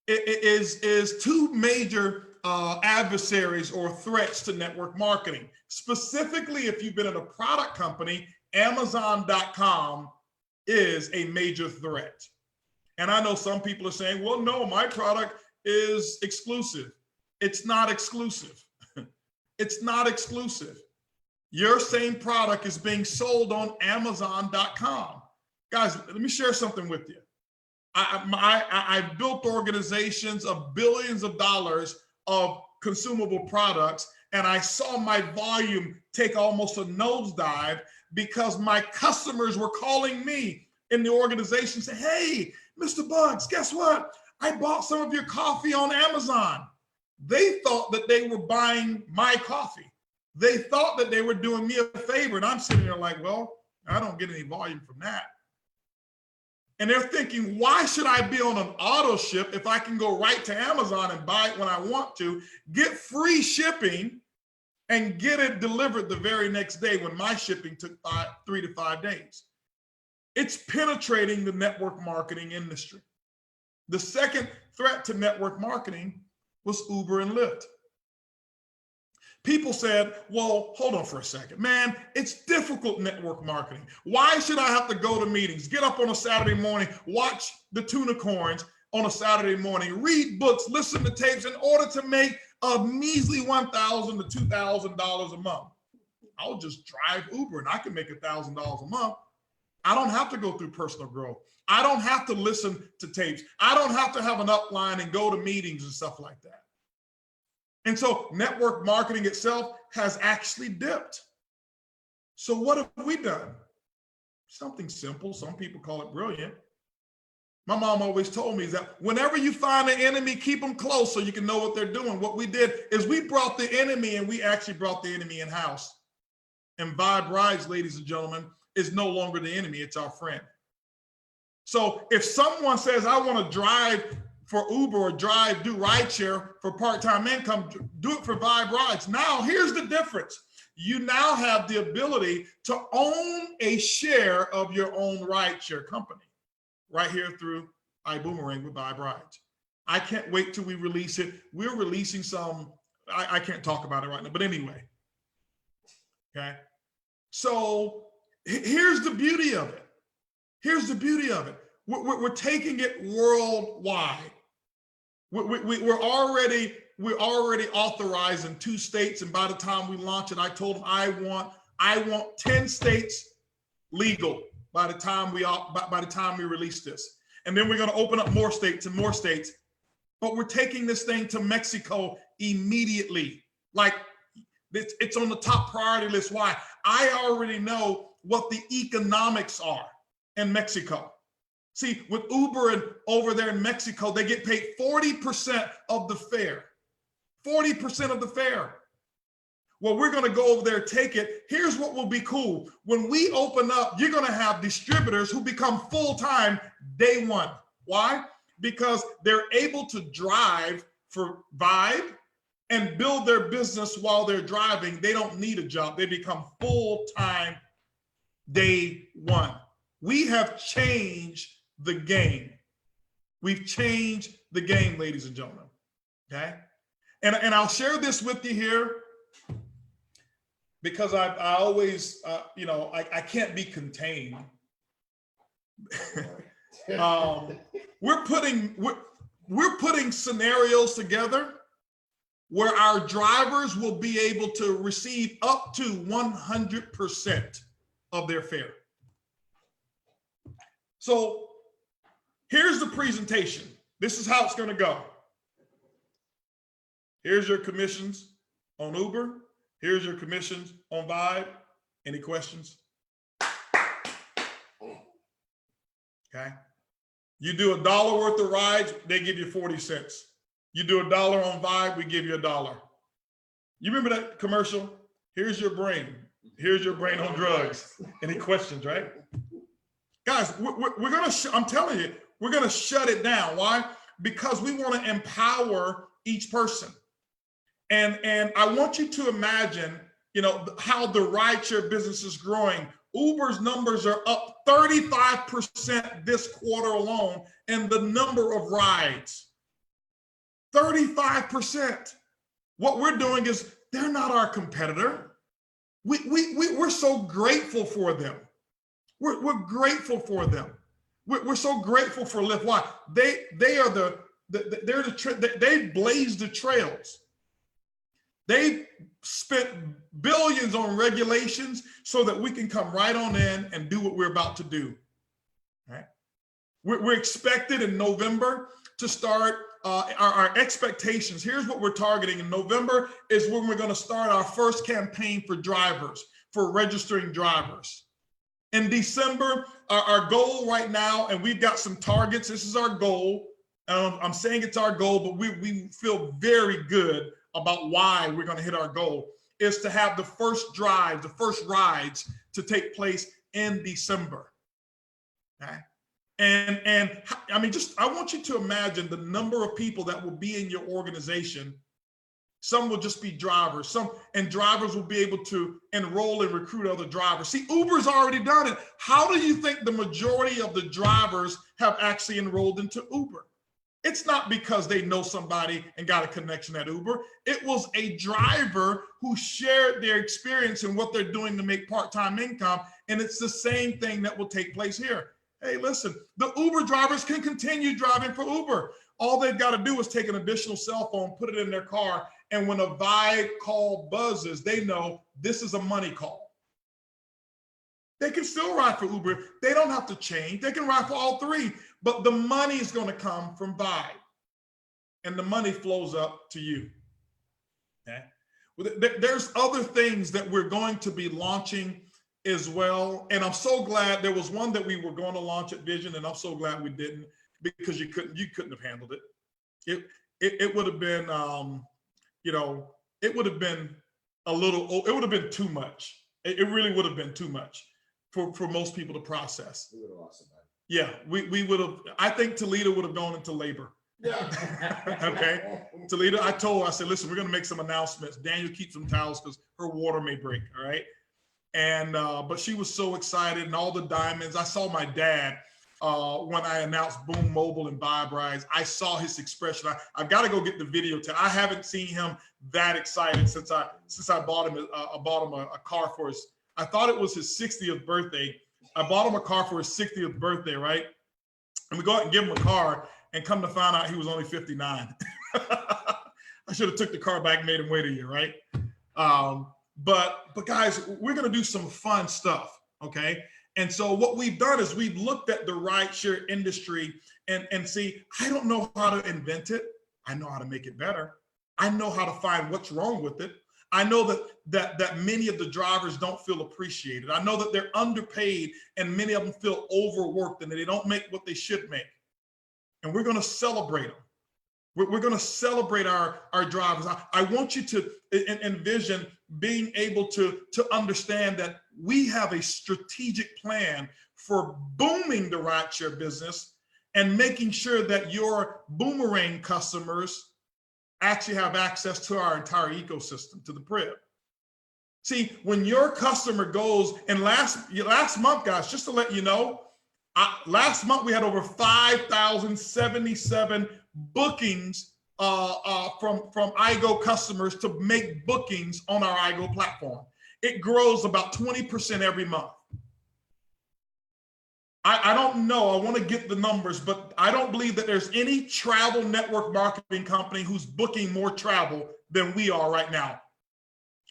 It is 2 major adversaries or threats to network marketing. Specifically, if you've been at a product company, Amazon.com is a major threat. And I know some people are saying, well, no, my product is exclusive. It's not exclusive. It's not exclusive. Your same product is being sold on Amazon.com. Guys, let me share something with you. I've built organizations of billions of dollars of consumable products, and I saw my volume take almost a nosedive because my customers were calling me in the organization saying, hey, Mr. Bugs, guess what? I bought some of your coffee on Amazon. They thought that they were buying my coffee. They thought that they were doing me a favor, and I'm sitting there like, well, I don't get any volume from that. And they're thinking, why should I be on an auto ship if I can go right to Amazon and buy it when I want to, get free shipping, and get it delivered the very next day when my shipping took 3 to 5 days? It's penetrating the network marketing industry. The second threat to network marketing was Uber and Lyft. People said, well, hold on for a second, man, it's difficult network marketing. Why should I have to go to meetings, get up on a Saturday morning, watch the Tunicorns on a Saturday morning, read books, listen to tapes in order to make a measly $1,000 to $2,000 a month? I'll just drive Uber and I can make $1,000 a month. I don't have to go through personal growth. I don't have to listen to tapes. I don't have to have an upline and go to meetings and stuff like that. And so network marketing itself has actually dipped. So what have we done? Something simple. Some people call it brilliant. My mom always told me that whenever you find an enemy, keep them close so you can know what they're doing. What we did is we brought the enemy, and we actually brought the enemy in-house. And Vibe Rides, ladies and gentlemen, is no longer the enemy, it's our friend. So if someone says, I want to drive for Uber or do rideshare for part-time income, do it for Vibe Rides. Now, here's the difference. You now have the ability to own a share of your own rideshare company right here through iBoomerang with Vibe Rides. I can't wait till we release it. We're releasing some, I can't talk about it right now, but anyway. Okay. So here's the beauty of it. Here's the beauty of it. We're taking it worldwide. We're already authorized in 2 states, and by the time we launch it, I told them I want 10 states legal by the time we release this, and then we're going to open up more states and more states. But we're taking this thing to Mexico immediately. Like it's on the top priority list. Why? I already know what the economics are in Mexico. See, with Uber and over there in Mexico, they get paid 40% of the fare. 40% of the fare. Well, we're going to go over there, take it. Here's what will be cool. When we open up, you're going to have distributors who become full-time day one. Why? Because they're able to drive for Vibe and build their business while they're driving. They don't need a job. They become full-time day one. We have changed the game. We've changed the game, ladies and gentlemen. Okay? And I'll share this with you here because I always, I can't be contained. We're putting scenarios together where our drivers will be able to receive up to 100% of their fare. So here's the presentation. This is how it's going to go. Here's your commissions on Uber. Here's your commissions on Vibe. Any questions? Okay. You do $1 worth of rides, they give you 40 cents. You do $1 on Vibe, we give you $1. You remember that commercial? Here's your brain. Here's your brain on drugs. Any questions, right? Guys, we're going to, I'm telling you, we're going to shut it down. Why? Because we want to empower each person. And I want you to imagine, how the rideshare business is growing. Uber's numbers are up 35% this quarter alone in the number of rides. 35%. What we're doing is they're not our competitor. We're so grateful for them. We're grateful for them. We're so grateful for Lyft. Why? They are they blaze the trails. They spent billions on regulations so that we can come right on in and do what we're about to do. Right? We're expected in November to start our expectations. Here's what we're targeting. In November is when we're going to start our first campaign for drivers, for registering drivers. In December, our goal right now, and we've got some targets. This is our goal. I'm saying it's our goal, but we feel very good about why we're going to hit our goal, is to have the first drive, the first rides to take place in December. Okay? And I mean, I want you to imagine the number of people that will be in your organization Some will just be drivers. And drivers will be able to enroll and recruit other drivers. See, Uber's already done it. How do you think the majority of the drivers have actually enrolled into Uber? It's not because they know somebody and got a connection at Uber. It was a driver who shared their experience and what they're doing to make part-time income. And it's the same thing that will take place here. Hey, listen, the Uber drivers can continue driving for Uber. All they've got to do is take an additional cell phone, put it in their car, and when a vibe call buzzes, they know this is a money call. They can still ride for Uber. They don't have to change. They can ride for all three, but the money is going to come from vibe, and the money flows up to you. Okay? There's other things that we're going to be launching as well, and I'm so glad there was one that we were going to launch at Vision, and I'm so glad we didn't, because you couldn't have handled it. It would have been it would have been it would have been too much. It really would have been too much for most people to process. We would have lost somebody. Yeah, we would have. I think Toledo would have gone into labor. Yeah. Okay, Toledo. I said, listen, we're going to make some announcements. Daniel, keep some towels because her water may break. All right, and but she was so excited, and all the diamonds. I saw my dad when I announced Boom Mobile and Vibe Rides. I saw his expression. I've got to go get the video. I haven't seen him that excited since I bought him a car for his. I thought it was his 60th birthday. I bought him a car for his 60th birthday, right? And we go out and give him a car, and come to find out he was only 59. I should have took the car back and made him wait a year, right? But guys, we're gonna do some fun stuff, okay? And so what we've done is we've looked at the rideshare industry and see, I don't know how to invent it. I know how to make it better. I know how to find what's wrong with it. I know that many of the drivers don't feel appreciated. I know that they're underpaid, and many of them feel overworked, and they don't make what they should make. And we're going to celebrate them. We're going to celebrate our drivers. I want you to envision being able to understand that we have a strategic plan for booming the rideshare business and making sure that your boomerang customers actually have access to our entire ecosystem, to the crib. See, when your customer goes, and last month, guys, just to let you know, last month we had over 5,077 bookings from iGo customers to make bookings on our iGo platform. It grows about 20% every month. I don't know, I want to get the numbers, but I don't believe that there's any travel network marketing company who's booking more travel than we are right now.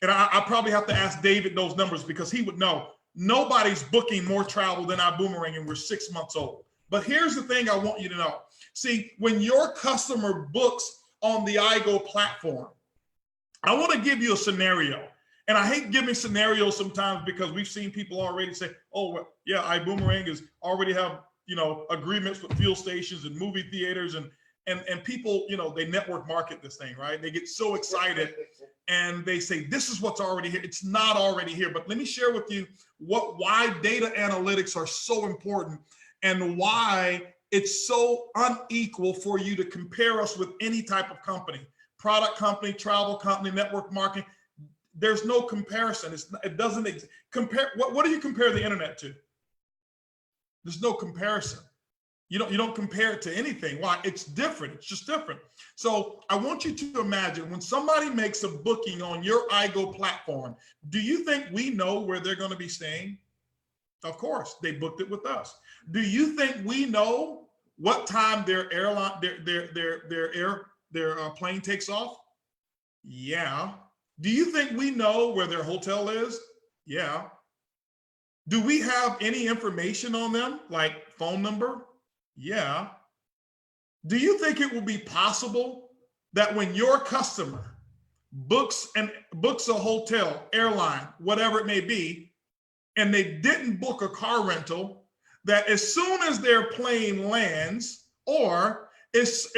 And I probably have to ask David those numbers because he would know. Nobody's booking more travel than our boomerang, and we're 6 months old. But here's the thing I want you to know. See, when your customer books on the iGo platform, I want to give you a scenario. And I hate giving scenarios sometimes because we've seen people already say, oh, well, yeah, iBoomerang is already have, agreements with fuel stations and movie theaters and people, they network market this thing, right? They get so excited and they say, this is what's already here. It's not already here. But let me share with you why data analytics are so important and why it's so unequal for you to compare us with any type of company, product company, travel company, network marketing. There's no comparison. It doesn't compare. What do you compare the internet to? There's no comparison. You don't compare it to anything. Why? It's different. It's just different. So I want you to imagine when somebody makes a booking on your iGo platform, do you think we know where they're going to be staying? Of course, they booked it with us. Do you think we know what time their plane takes off? Yeah. Do you think we know where their hotel is? Yeah. Do we have any information on them, like phone number? Yeah. Do you think it will be possible that when your customer books a hotel, airline, whatever it may be, and they didn't book a car rental, that as soon as their plane lands, or it's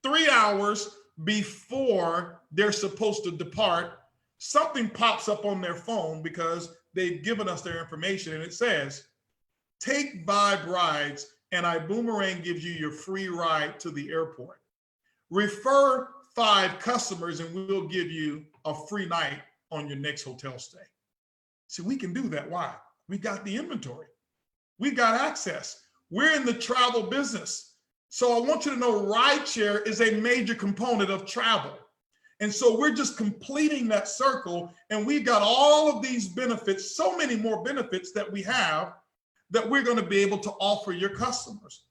3 hours before they're supposed to depart, something pops up on their phone because they've given us their information and it says, take Vibe Rides and iBoomerang gives you your free ride to the airport. Refer 5 customers and we'll give you a free night on your next hotel stay. See, we can do that. Why? We got the inventory. We got access. We're in the travel business. So I want you to know rideshare is a major component of travel. And so we're just completing that circle, and we've got all of these benefits, so many more benefits that we have that we're going to be able to offer your customers.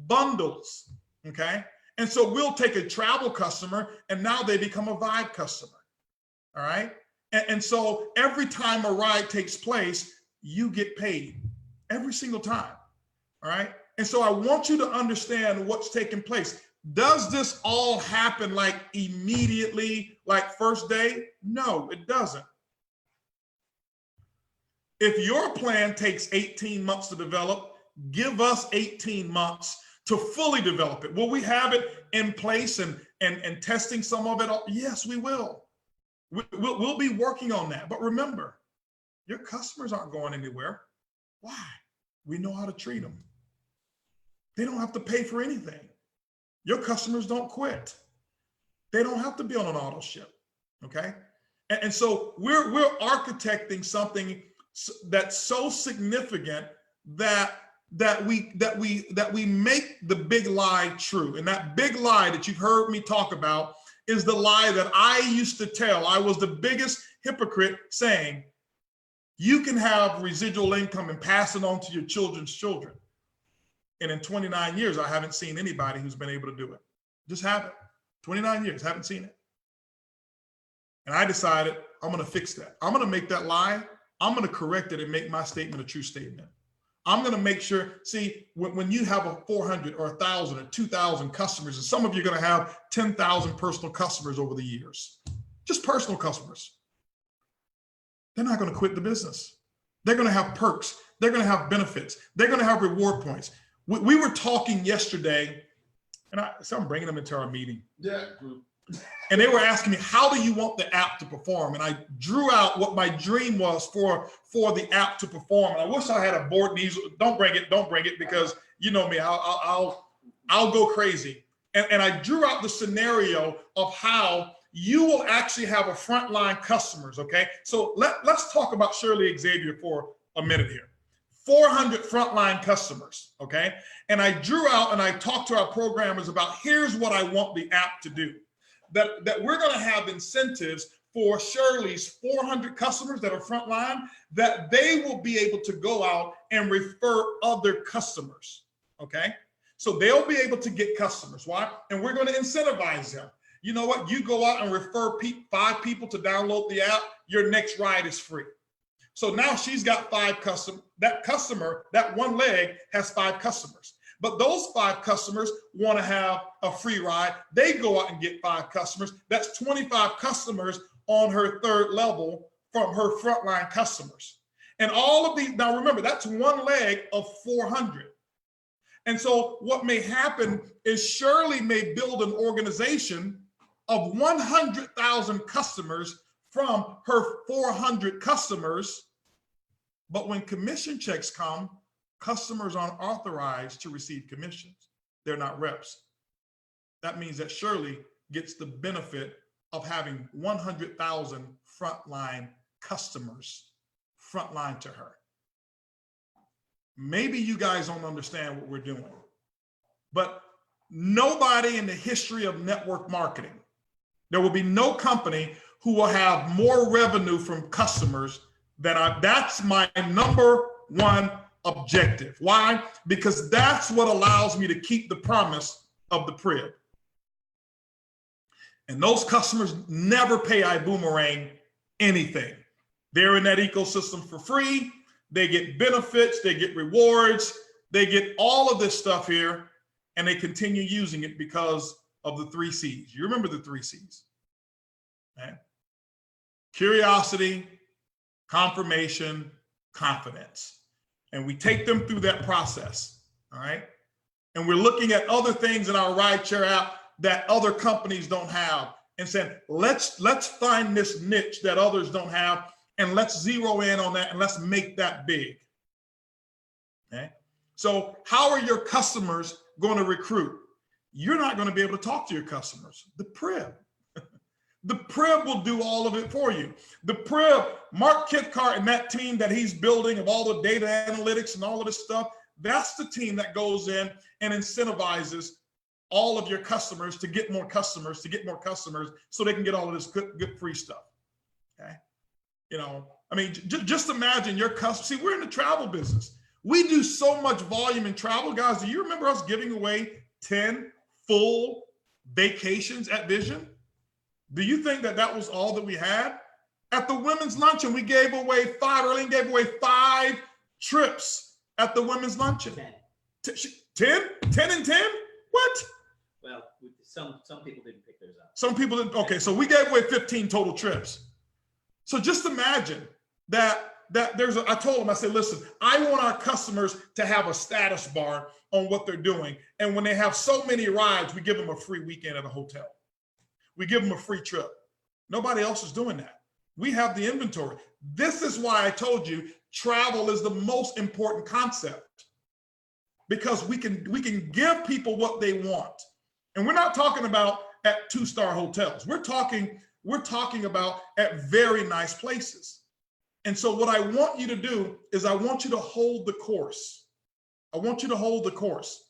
Bundles, okay? And so we'll take a travel customer and now they become a Vibe customer, all right? And so every time a ride takes place, you get paid every single time, all right? And so I want you to understand what's taking place. Does this all happen like immediately, like first day? No, it doesn't. If your plan takes 18 months to develop, give us 18 months to fully develop it. Will we have it in place and testing some of it? Yes, we will. We'll be working on that. But remember, your customers aren't going anywhere. Why? We know how to treat them. They don't have to pay for anything. Your customers don't quit. They don't have to be on an auto ship, okay? And so we're architecting something that's so significant that we make the big lie true. And that big lie that you've heard me talk about is the lie that I used to tell. I was the biggest hypocrite saying, you can have residual income and pass it on to your children's children. And in 29 years, I haven't seen anybody who's been able to do it. Just haven't. 29 years, haven't seen it. And I decided I'm going to fix that. I'm going to make that lie. I'm going to correct it and make my statement a true statement. I'm going to make sure, see, when you have a 400 or 1,000 or 2,000 customers, and some of you are going to have 10,000 personal customers over the years, just personal customers, they're not going to quit the business. They're going to have perks. They're going to have benefits. They're going to have reward points. We were talking yesterday, and so I'm bringing them into our meeting. Yeah, group. And they were asking me, how do you want the app to perform? And I drew out what my dream was for the app to perform. And I wish I had a board and easel. Don't bring it, because you know me, I'll go crazy. And I drew out the scenario of how you will actually have a frontline customers, okay? So let's talk about Shirley Xavier for a minute here. 400 frontline customers, okay? And I drew out and I talked to our programmers about here's what I want the app to do. That we're gonna have incentives for Shirley's 400 customers that are frontline, that they will be able to go out and refer other customers, okay? So they'll be able to get customers, why? And we're gonna incentivize them. You know what, you go out and refer 5 people to download the app, your next ride is free. So now she's got 5 customers. That one leg has 5 customers. But those 5 customers want to have a free ride. They go out and get 5 customers. That's 25 customers on her 3rd level from her frontline customers. And all of these, now remember, that's one leg of 400. And so what may happen is Shirley may build an organization of 100,000 customers from her 400 customers, but when commission checks come, customers aren't authorized to receive commissions. They're not reps. That means that Shirley gets the benefit of having 100,000 frontline customers frontline to her. Maybe you guys don't understand what we're doing, but nobody in the history of network marketing, there will be no company who will have more revenue from customers than that's my number one objective. Why? Because that's what allows me to keep the promise of the Prib. And those customers never pay iBoomerang anything. They're in that ecosystem for free. They get benefits, they get rewards, they get all of this stuff here, and they continue using it because of the 3 C's. You remember the 3 C's, okay? Curiosity, confirmation, confidence. And we take them through that process, all right? And we're looking at other things in our rideshare app that other companies don't have and saying, let's find this niche that others don't have, and let's zero in on that and let's make that big, okay? So how are your customers going to recruit? You're not going to be able to talk to your customers. The Prib, The Prib will do all of it for you. The Prib, Mark Kithcart and that team that he's building of all the data analytics and all of this stuff, that's the team that goes in and incentivizes all of your customers to get more customers, so they can get all of this good free stuff. Okay. You know, I mean, just imagine your customers. See, we're in the travel business. We do so much volume in travel. Guys, do you remember us giving away 10 full vacations at Vision? Do you think that that was all that we had? At the women's luncheon, we gave away 5, Arlene gave away 5 trips at the women's luncheon. 10 and 10? What? Well, some people didn't pick theirs up. Some people didn't. Okay, so we gave away 15 total trips. So just imagine that I told them, I said, listen, I want our customers to have a status bar on what they're doing. And when they have so many rides, we give them a free weekend at a hotel. We give them a free trip. Nobody else is doing that. We have the inventory. This is why I told you travel is the most important concept, because we can give people what they want. And we're not talking about at 2-star hotels. We're talking about at very nice places. And so what I want you to do is I want you to hold the course. I want you to hold the course.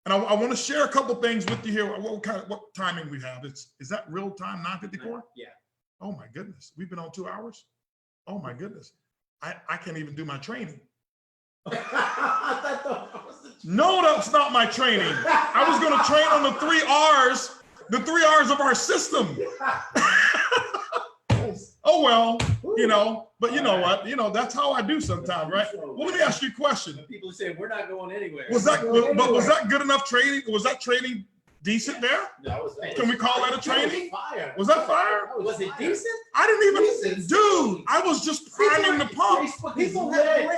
And I want to share a couple things with you here. What timing we have? Is that real time, 9:54? Yeah. Oh my goodness. We've been on 2 hours? Oh my goodness. I can't even do my training. No, that's not my training. I was going to train on the 3 R's of our system. Oh, well, you know, but you know what? You know, that's how I do sometimes, right? Well, let me ask you a question. People say we're not going anywhere. Was that good enough training? Was that training decent there? No, Can we call that a training? Was that fire? Was it decent? I didn't even, dude, I was just priming the pump. People have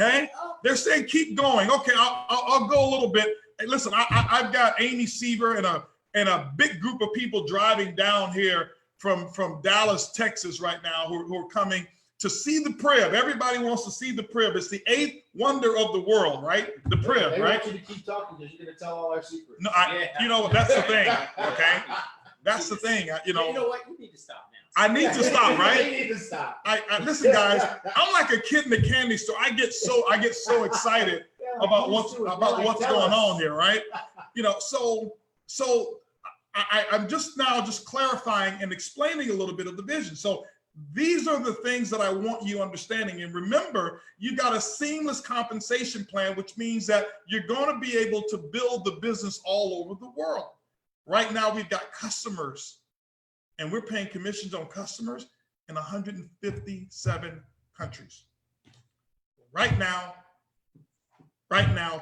Okay, they're saying keep going. Okay, I'll go a little bit. Hey, listen, I've got Amy Seaver and a big group of people driving down here from Dallas, Texas right now who are coming to see the Prib. Everybody wants to see the Prib. It's the 8th wonder of the world, right? The Prib, they right? want you to keep talking because you're going to tell all our secrets. No, you know, that's the thing, okay? That's the thing, You know what? You need to stop now. I need to stop, right? You need to stop. I listen, guys. I'm like a kid in the candy store. I get so excited about what's going on here, right? You know, so I'm just clarifying and explaining a little bit of the vision. So these are the things that I want you understanding. And remember, you got a seamless compensation plan, which means that you're going to be able to build the business all over the world. Right now, we've got customers, and we're paying commissions on customers in 157 countries. Right now,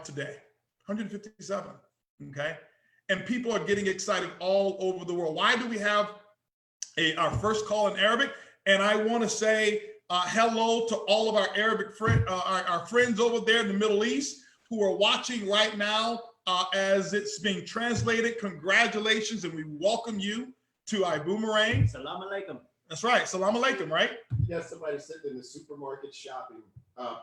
today, 157, okay? And people are getting excited all over the world. Why do we have our first call in Arabic? And I want to say hello to all of our Arabic our friends over there in the Middle East who are watching right now as it's being translated. Congratulations, and we welcome you to iBoomerang. Salam alaikum. That's right. Salam alaikum, right? Yeah, somebody sitting in the supermarket shopping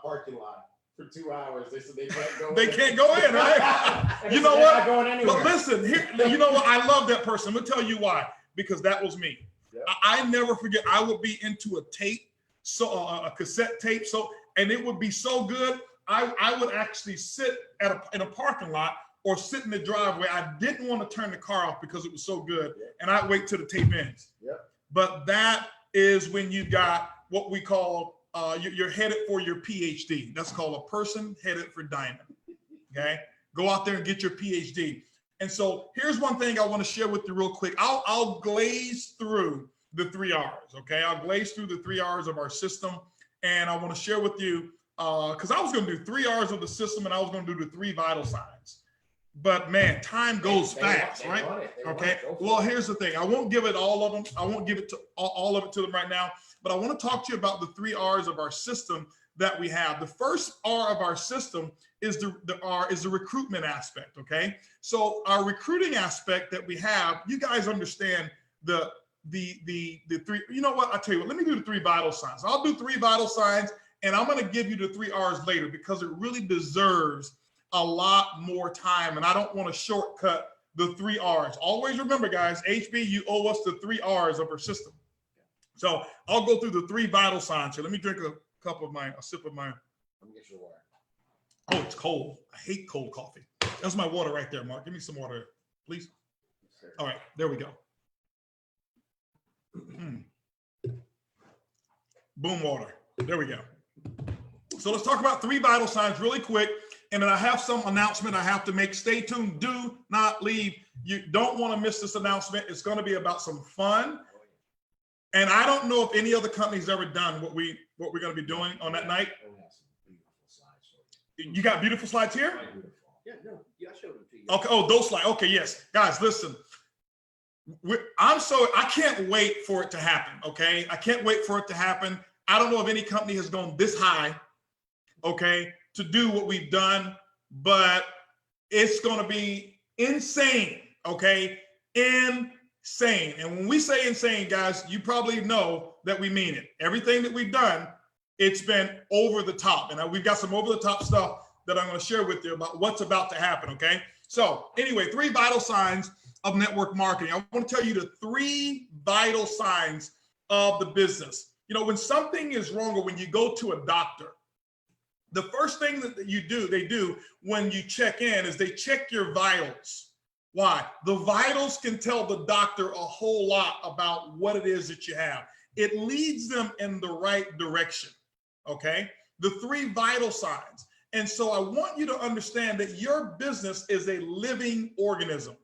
parking lot for 2 hours. They said they can't go. They can't go in, right? You know They're what? not going anywhere. But listen, here, you know what? I love that person. I'm gonna tell you why. Because that was me. Yep. I never forget. I would be into a tape, so a cassette tape. So, and it would be so good. I would actually sit in a parking lot or sit in the driveway. I didn't want to turn the car off because it was so good, and I'd wait till the tape ends. Yep. But that is when you got what we call you're headed for your PhD. That's called a person headed for diamond. Okay, go out there and get your PhD. And so here's one thing I want to share with you real quick. I'll glaze through the 3 R's. Okay, I'll glaze through the 3 R's of our system, and I want to share with you because I was going to do 3 R's of the system, and I was going to do the 3 vital signs. But man, time goes fast, right? Okay. Well, here's the thing. I won't give it all of them. I won't give it to all of it to them right now. But I want to talk to you about the 3 R's of our system that we have. The first R of our system is the recruitment aspect. Okay. So our recruiting aspect that we have, you guys understand the 3. You know what? I'll tell you what. Let me do the 3 vital signs. I'll do 3 vital signs, and I'm going to give you the 3 R's later because it really deserves a lot more time, and I don't want to shortcut the 3 R's. Always remember, guys, HB, you owe us the 3 R's of our system. So I'll go through the 3 vital signs here. Let me drink a sip of mine. Let me get your water. Oh, it's cold. I hate cold coffee. That's my water right there, Mark. Give me some water, please. All right, there we go. Boom water. There we go. So let's talk about 3 vital signs really quick. And then I have some announcement I have to make. Stay tuned. Do not leave. You don't want to miss this announcement. It's going to be about some fun. And I don't know if any other company's ever done what we're going to be doing on that night. You got beautiful slides here? Yeah, no, yeah, I showed them to you. Okay. Oh, those slides. Okay, yes. Guys, listen. I can't wait for it to happen. Okay. I can't wait for it to happen. I don't know if any company has gone this high, okay, to do what we've done, but it's going to be insane. Okay. Insane. And when we say insane, guys, you probably know that we mean it. Everything that we've done, it's been over the top. And we've got some over the top stuff that I'm going to share with you about what's about to happen. Okay. So anyway, 3 vital signs of network marketing. I want to tell you the 3 vital signs of the business. You know, when something is wrong or when you go to a doctor, the first thing that they do when you check in is they check your vitals. Why? The vitals can tell the doctor a whole lot about what it is that you have. It leads them in the right direction. Okay. The 3 vital signs. And so I want you to understand that your business is a living organism.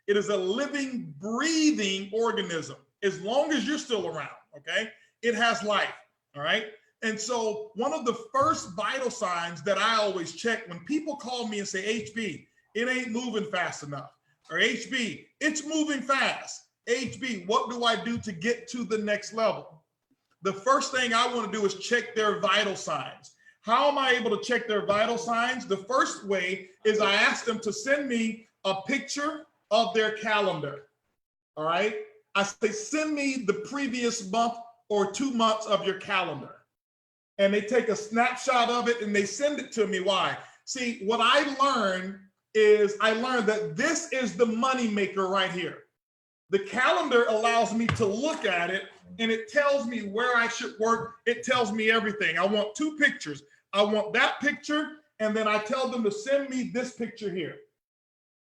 It is a living, breathing organism. As long as you're still around, okay? It has life, all right? And so one of the first vital signs that I always check when people call me and say, HB, it ain't moving fast enough. Or HB, it's moving fast. HB, what do I do to get to the next level? The first thing I want to do is check their vital signs. How am I able to check their vital signs? The first way is I ask them to send me a picture of their calendar, all right? I say, send me the previous month or 2 months of your calendar. And they take a snapshot of it and they send it to me. Why? See, what I learned that this is the money maker right here. The calendar allows me to look at it and it tells me where I should work. It tells me everything. I want 2 pictures. I want that picture, and then I tell them to send me this picture here.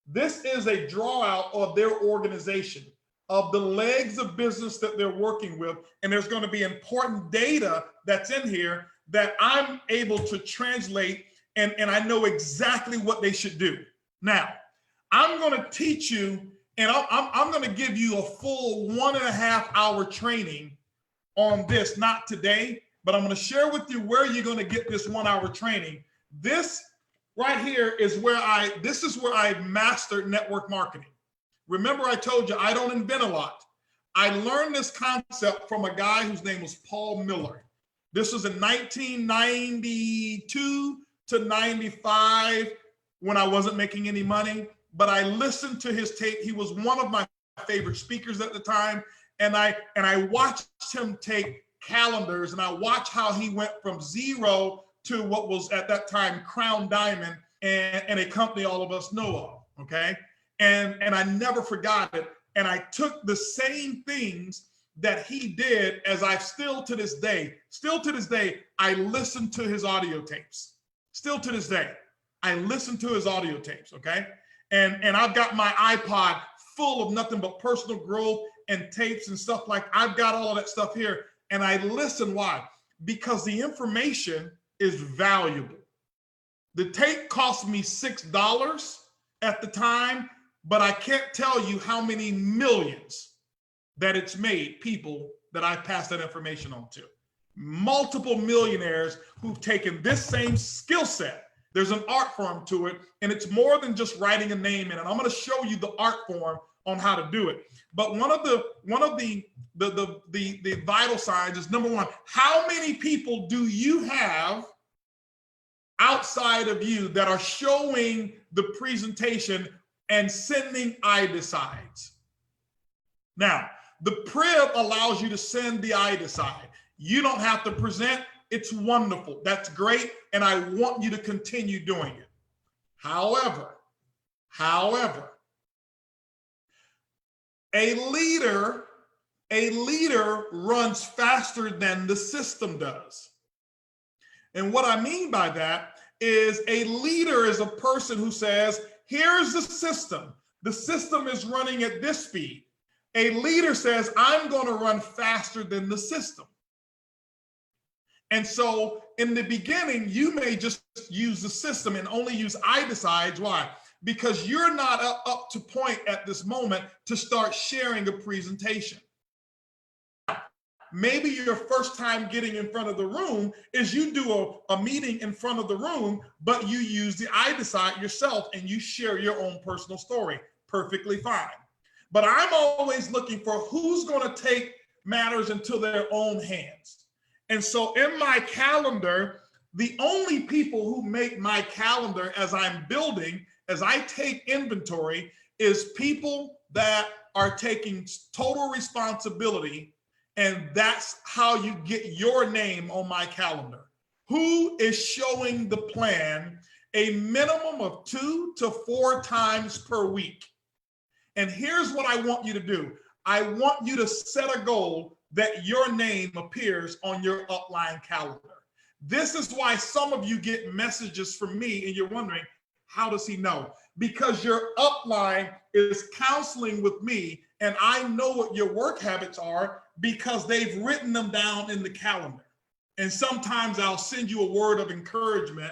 This is a draw out of their organization, of the legs of business that they're working with. And there's going to be important data that's in here that I'm able to translate, and I know exactly what they should do. Now, I'm going to teach you, and I'm going to give you a full 1.5 hour training on this, not today, but I'm going to share with you where you're going to get this 1 hour training. This right here is where I mastered network marketing. Remember, I told you I don't invent a lot. I learned this concept from a guy whose name was Paul Miller. This was in 1992 to 95 when I wasn't making any money, but I listened to his tape. He was one of my favorite speakers at the time. And I watched him take calendars, and I watched how he went from 0 to what was at that time Crown Diamond and a company all of us know of, okay? And I never forgot it. And I took the same things that he did as I still to this day, I listen to his audio tapes. Still to this day, I listen to his audio tapes, okay? And I've got my iPod full of nothing but personal growth and tapes and stuff like I've got all of that stuff here. And I listen. Why? Because the information is valuable. The tape cost me $6 at the time, but I can't tell you how many millions that it's made people that I've passed that information on to. Multiple millionaires who've taken this same skill set. There's an art form to it, and it's more than just writing a name in it. I'm going to show you the art form on how to do it. But one of the vital signs is, number 1, how many people do you have outside of you that are showing the presentation and sending I decides? Now, the Priv allows you to send the I decide. You don't have to present. It's wonderful. That's great. And I want you to continue doing it. However, A leader runs faster than the system does. And what I mean by that is a leader is a person who says, here's the system. The system is running at this speed. A leader says, I'm going to run faster than the system. And so in the beginning, you may just use the system and only use I decides. Why? Because you're not up to point at this moment to start sharing a presentation. Maybe your first time getting in front of the room is you do a meeting in front of the room, but you use the I decide yourself and you share your own personal story. Perfectly fine. But I'm always looking for who's going to take matters into their own hands. And so in my calendar, the only people who make my calendar as I'm building, as I take inventory, is people that are taking total responsibility. And that's how you get your name on my calendar. Who is showing the plan a minimum of 2 to 4 times per week? And here's what I want you to do. I want you to set a goal that your name appears on your upline calendar. This is why some of you get messages from me and you're wondering, how does he know? Because your upline is counseling with me and I know what your work habits are because they've written them down in the calendar. And sometimes I'll send you a word of encouragement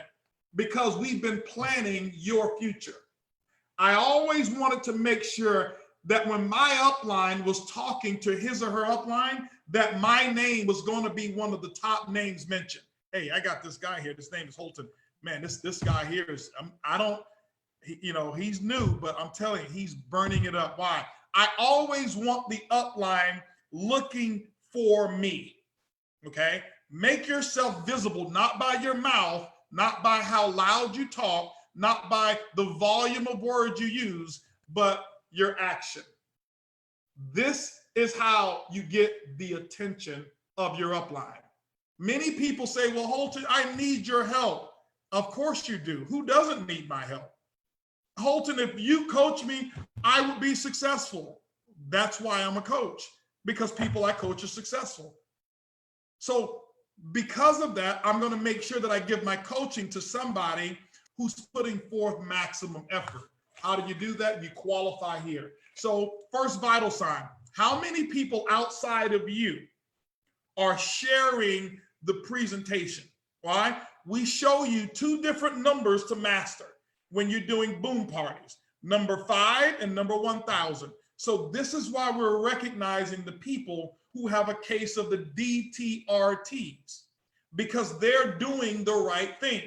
because we've been planning your future. I always wanted to make sure that when my upline was talking to his or her upline, that my name was going to be one of the top names mentioned. Hey, I got this guy here. His name is Holton. Man, this guy here is, he's new, but I'm telling you, he's burning it up. Why? I always want the upline looking for me, okay? Make yourself visible, not by your mouth, not by how loud you talk, not by the volume of words you use, but your action. This is how you get the attention of your upline. Many people say, well, Holton, I need your help. Of course you do. Who doesn't need my help? Holton, if you coach me, I would be successful. That's why I'm a coach, because people I coach are successful. So because of that, I'm going to make sure that I give my coaching to somebody who's putting forth maximum effort. How do you do that? You qualify here. So first vital sign, how many people outside of you are sharing the presentation? Why? We show you 2 different numbers to master when you're doing boom parties, number 5 and number 1,000. So this is why we're recognizing the people who have a case of the DTRTs, because they're doing the right thing.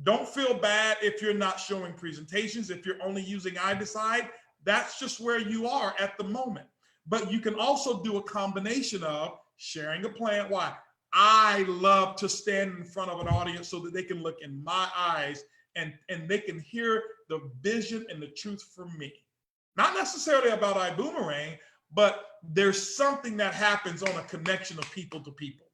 Don't feel bad if you're not showing presentations, if you're only using I decide. That's just where you are at the moment. But you can also do a combination of sharing a plan. Why? I love to stand in front of an audience so that they can look in my eyes and they can hear the vision and the truth from me. Not necessarily about iBoomerang, but there's something that happens on a connection of people to people.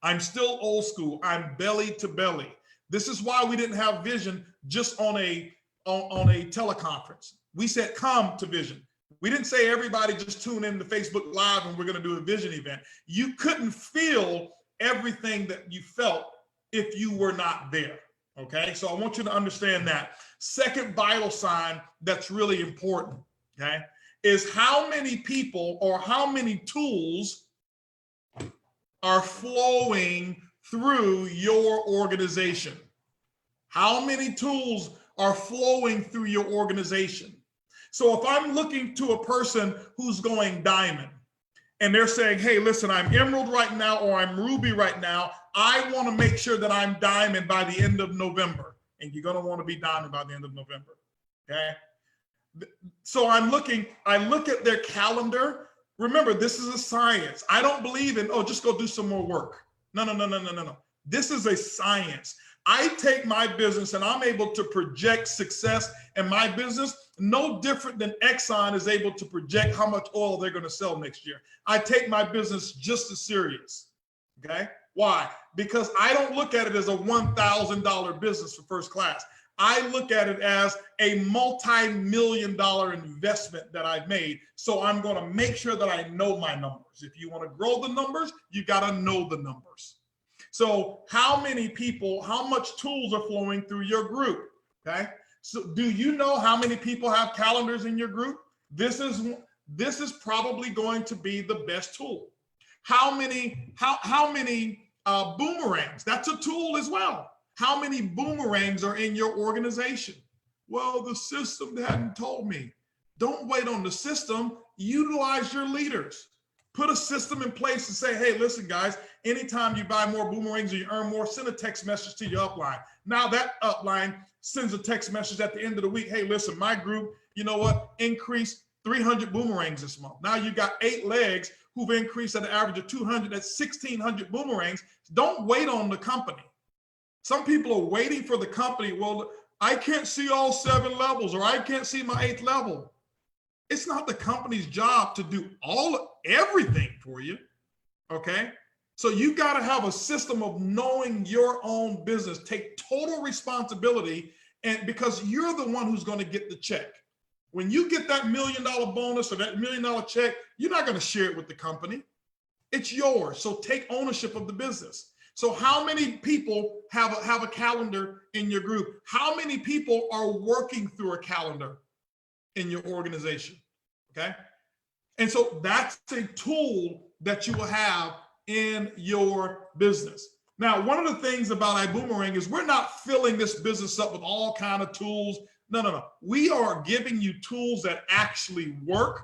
I'm still old school. I'm belly to belly. This is why we didn't have vision just on a teleconference. We said come to vision. We didn't say everybody just tune in to Facebook Live and we're going to do a vision event. You couldn't feel everything that you felt if you were not there. Okay, so I want you to understand that. Second vital sign that's really important, okay, is how many people or how many tools are flowing through your organization. How many tools are flowing through your organization? So if I'm looking to a person who's going diamond and they're saying, hey, listen, I'm emerald right now or I'm ruby right now, I want to make sure that I'm diamond by the end of November. And you're going to want to be diamond by the end of November, okay? So I look at their calendar. Remember, this is a science. I don't believe in, oh, just go do some more work. No. This is a science. I take my business and I'm able to project success in my business no different than Exxon is able to project how much oil they're going to sell next year. I take my business just as serious, okay? Why? Because I don't look at it as a $1,000 business for first class. I look at it as a multi-million-dollar investment that I've made. So I'm going to make sure that I know my numbers. If you want to grow the numbers, you got to know the numbers. So how many people, how much tools are flowing through your group? Okay. So do you know how many people have calendars in your group? This is probably going to be the best tool. How many boomerangs? That's a tool as well. How many boomerangs are in your organization? Well, the system hadn't told me. Don't wait on the system. Utilize your leaders. Put a system in place and say, hey, listen, guys, anytime you buy more boomerangs or you earn more, send a text message to your upline. Now that upline sends a text message at the end of the week. Hey, listen, my group, you know what? Increased 300 boomerangs this month. Now you got 8 legs who've increased at an average of 200. That's 1,600 boomerangs. Don't wait on the company. Some people are waiting for the company. Well, I can't see all 7 levels, or I can't see my 8th level. It's not the company's job to do everything for you. Okay. So you got to have a system of knowing your own business, take total responsibility, and because you're the one who's going to get the check. When you get that $1 million bonus or that $1 million check, you're not going to share it with the company. It's yours. So take ownership of the business. So how many people have a calendar in your group? How many people are working through a calendar in your organization? Okay. And so that's a tool that you will have in your business. Now, one of the things about iBoomerang is we're not filling this business up with all kind of tools. No. We are giving you tools that actually work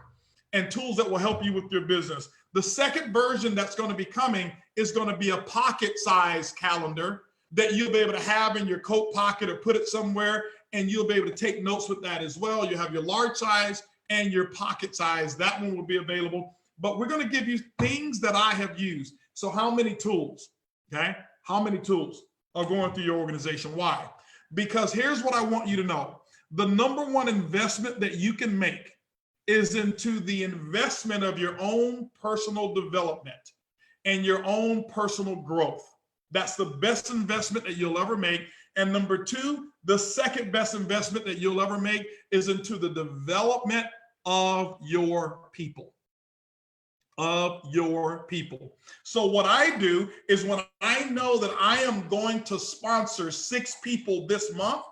and tools that will help you with your business. The second version that's going to be coming is going to be a pocket-sized calendar that you'll be able to have in your coat pocket or put it somewhere, and you'll be able to take notes with that as well. You have your large size and your pocket size. That one will be available. But we're going to give you things that I have used. So how many tools? Okay. How many tools are going through your organization? Why? Because here's what I want you to know. The number one investment that you can make is into the investment of your own personal development and your own personal growth. That's the best investment that you'll ever make. And number 2, the second best investment that you'll ever make is into the development of your people. So what I do is when I know that I am going to sponsor 6 people this month,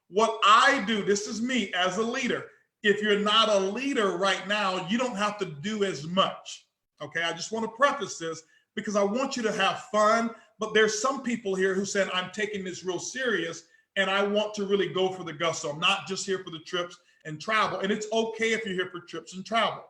what I do, this is me as a leader. If you're not a leader right now, you don't have to do as much. Okay, I just want to preface this because I want you to have fun, but there's some people here who said, I'm taking this real serious and I want to really go for the gusto. I'm not just here for the trips and travel. And it's okay if you're here for trips and travel.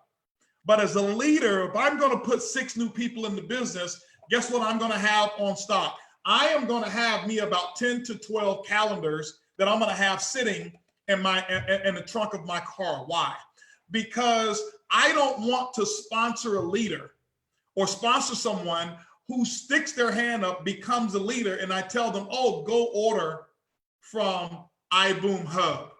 But as a leader, if I'm going to put 6 new people in the business, guess what I'm going to have on stock? I am going to have me about 10 to 12 calendars that I'm going to have sitting in the trunk of my car. Why? Because I don't want to sponsor a leader or sponsor someone who sticks their hand up, becomes a leader, and I tell them, oh, go order from iBoom Hub.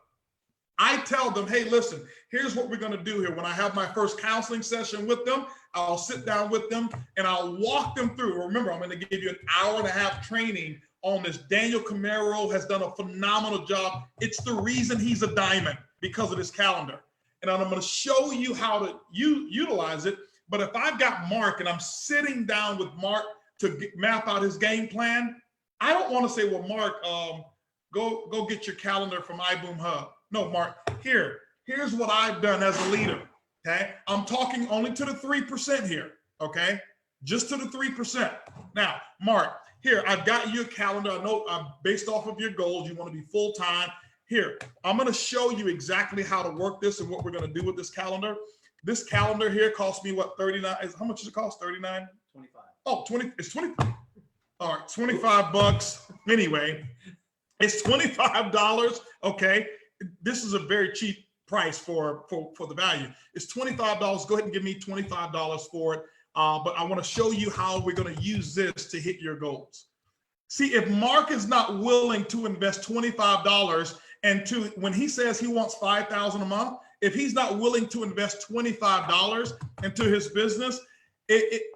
I tell them, hey, listen, here's what we're going to do here. When I have my first counseling session with them, I'll sit down with them and I'll walk them through. Remember, I'm going to give you an hour-and-a-half training on this. Daniel Camaro has done a phenomenal job. It's the reason he's a diamond, because of this calendar. And I'm going to show you how to utilize it. But if I've got Mark and I'm sitting down with Mark to map out his game plan, I don't want to say, well, Mark, go get your calendar from iBoom Hub. No, Mark, here's what I've done as a leader, okay? I'm talking only to the 3% here, okay? Just to the 3%. Now, Mark, here, I've got you a calendar. I know based off of your goals, you want to be full-time. Here, I'm going to show you exactly how to work this and what we're going to do with this calendar. This calendar here cost me what, 39? How much does it cost? 39? 25. Oh, 20. It's 20. All right, 25 bucks. Anyway, it's $25. Okay. This is a very cheap price for the value. It's $25. Go ahead and give me $25 for it. But I want to show you how we're going to use this to hit your goals. See, if Mark is not willing to invest $25 and when he says he wants $5,000 a month, if he's not willing to invest $25 into his business,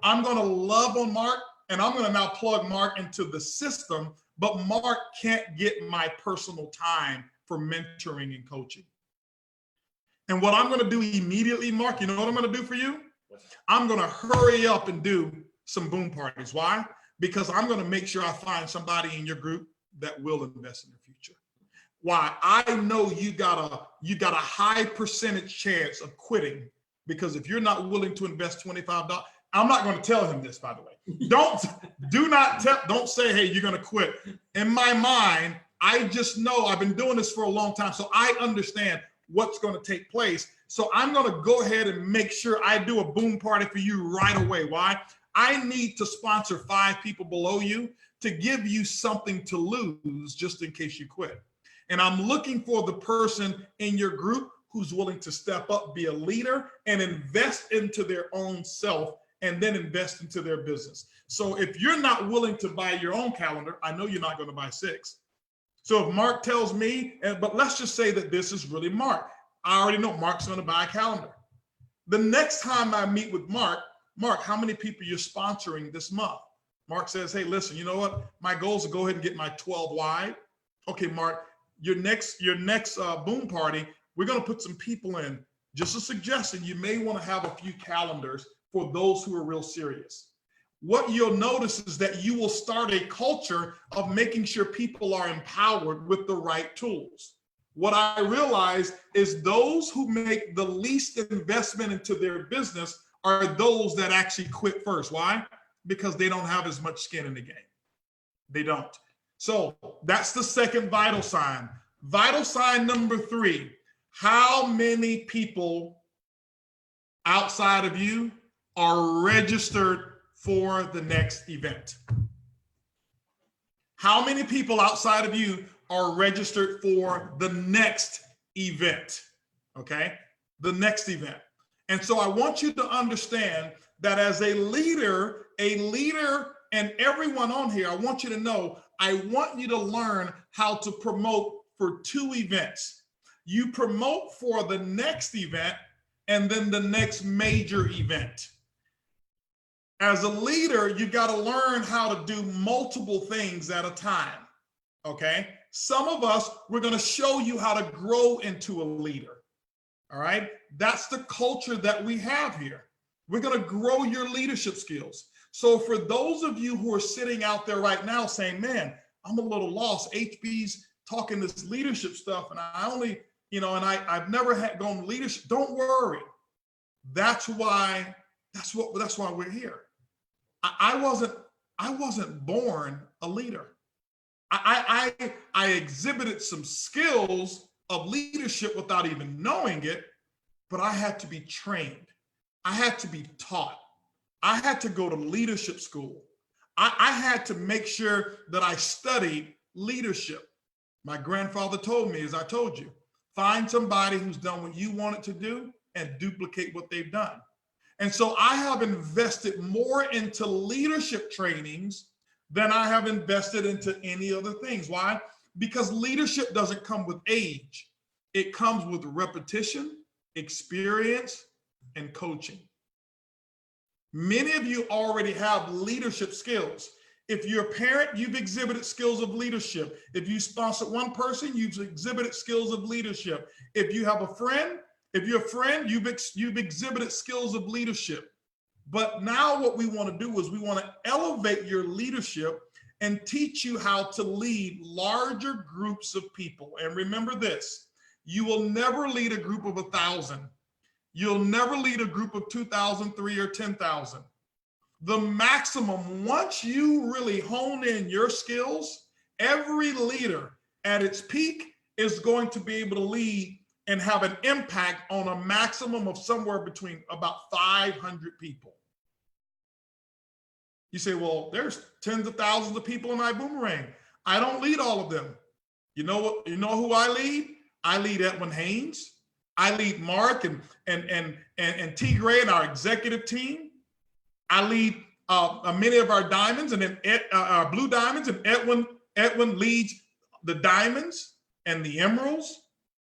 I'm going to love on Mark, and I'm going to now plug Mark into the system. but Mark can't get my personal time for mentoring and coaching. And what I'm going to do immediately, Mark, you know what I'm going to do for you? I'm going to hurry up and do some boom parties. Why? Because I'm going to make sure I find somebody in your group that will invest in the future. Why? I know you got a high percentage chance of quitting, because if you're not willing to invest $25, I'm not going to tell him this, by the way. Don't say, hey, you're going to quit. In my mind, I just know I've been doing this for a long time, so I understand what's going to take place. So I'm going to go ahead and make sure I do a boom party for you right away. Why? I need to sponsor 5 people below you to give you something to lose just in case you quit. And I'm looking for the person in your group who's willing to step up, be a leader, and invest into their own self, and then invest into their business. So if you're not willing to buy your own calendar, I know you're not going to buy 6. So if Mark tells me, but let's just say that this is really Mark. I already know Mark's going to buy a calendar. The next time I meet with Mark, how many people you're sponsoring this month? Mark says, hey, listen, you know what? My goal is to go ahead and get my 12 wide. Okay, Mark, your next boom party, we're going to put some people in. Just a suggestion, you may want to have a few calendars for those who are real serious. What you'll notice is that you will start a culture of making sure people are empowered with the right tools. What I realize is those who make the least investment into their business are those that actually quit first. Why? Because they don't have as much skin in the game. They don't. So that's the second vital sign. Vital sign number 3, how many people outside of you are registered for the next event? How many people outside of you are registered for the next event? Okay, the next event. And so I want you to understand that as a leader, and everyone on here, I want you to know, I want you to learn how to promote for 2 events. You promote for the next event and then the next major event. As a leader, you got to learn how to do multiple things at a time, okay? Some of us, we're going to show you how to grow into a leader, all right? That's the culture that we have here. We're going to grow your leadership skills. So for those of you who are sitting out there right now saying, man, I'm a little lost. HB's talking this leadership stuff, and I only, I've never had gone leadership. Don't worry. That's why we're here. I wasn't born a leader. I exhibited some skills of leadership without even knowing it, but I had to be trained. I had to be taught. I had to go to leadership school. I had to make sure that I studied leadership. My grandfather told me, as I told you, find somebody who's done what you wanted to do and duplicate what they've done. And so I have invested more into leadership trainings than I have invested into any other things. Why? Because leadership doesn't come with age. It comes with repetition, experience, and coaching. Many of you already have leadership skills. If you're a parent, you've exhibited skills of leadership. If you sponsor one person, you've exhibited skills of leadership. If you have a friend, you've exhibited skills of leadership. But now what we want to do is we want to elevate your leadership and teach you how to lead larger groups of people. And remember this, you will never lead a group of 1,000. You'll never lead a group of 2,000, 3,000, or 10,000. The maximum, once you really hone in your skills, every leader at its peak is going to be able to lead and have an impact on a maximum of somewhere between about 500 people. You say, well, there's tens of thousands of people in my boomerang. I don't lead all of them. You know what? You know who I lead? I lead Edwin Haynes. I lead Mark and T. Gray and our executive team. I lead many of our diamonds and then our blue diamonds, and Edwin leads the diamonds and the emeralds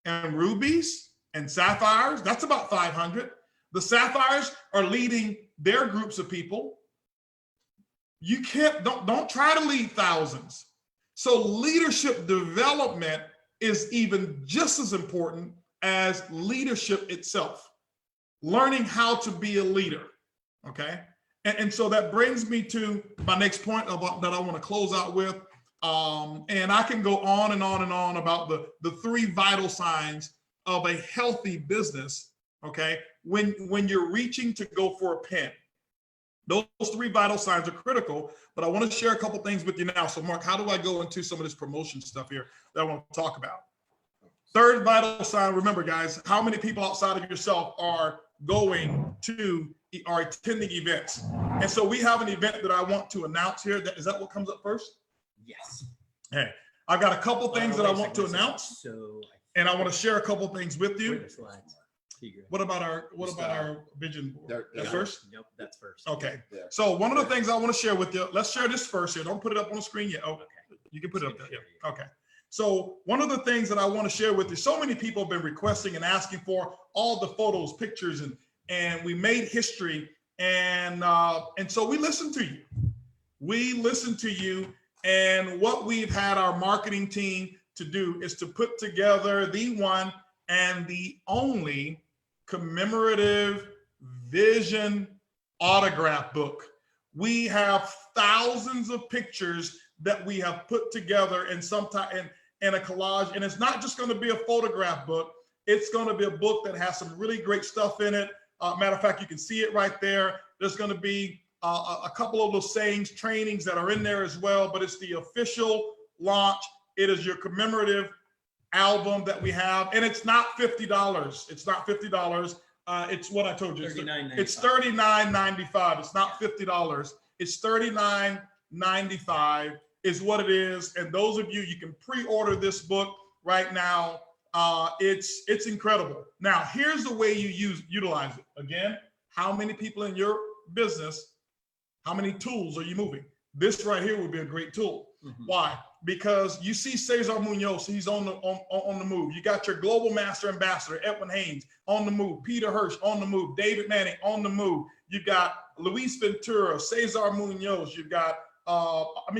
and rubies and sapphires. That's about 500. The sapphires are leading their groups of people. You don't try to lead thousands. So leadership development is even just as important as leadership itself. Learning how to be a leader, okay? And so that brings me to my next point about that I want to close out with. And I can go on and on and on about the 3 vital signs of a healthy business, okay? When you're reaching to go for a pen. Those 3 vital signs are critical, but I want to share a couple things with you now. So Mark, how do I go into some of this promotion stuff here that I want to talk about? 3rd vital sign, remember guys, how many people outside of yourself are going to or attending events? And so we have an event that I want to announce here. Is that what comes up first? Yes. Hey, I've got a couple things that I want to announce, So, and I want to share a couple things with where are you. the slides? Here. What about our vision board? That's first? Nope, that's first. Okay. So one of the things I want to share with you, let's share this first here. Don't put it up on the screen yet. Oh, Okay. you can put it up there. Yeah. Okay. So one of the things that I want to share with you, so many people have been requesting and asking for all the photos, pictures, and we made history. And so we listened to you. We listened to you. And what we've had our marketing team to do is to put together the one and the only commemorative vision autograph book. We have thousands of pictures that we have put together in in a collage. And it's not just going to be a photograph book. It's going to be a book that has some really great stuff in it. Matter of fact, you can see it right there. There's going to be a couple of those sayings, trainings that are in there as well, but it's the official launch. It is your commemorative album that we have, and it's not $50. It's not $50. It's what I told you. It's $39.95. It's not $50. It's $39.95 is what it is. And those of you can pre-order this book right now. It's incredible. Now, here's the way you utilize it. Again, how many people in your business? How many tools are you moving? This right here would be a great tool. Mm-hmm. Why? Because you see Cesar Munoz, he's on the move. You got your global master ambassador, Edwin Haynes, on the move. Peter Hirsch on the move. David Manning on the move. You've got Luis Ventura, Cesar Munoz. You've got,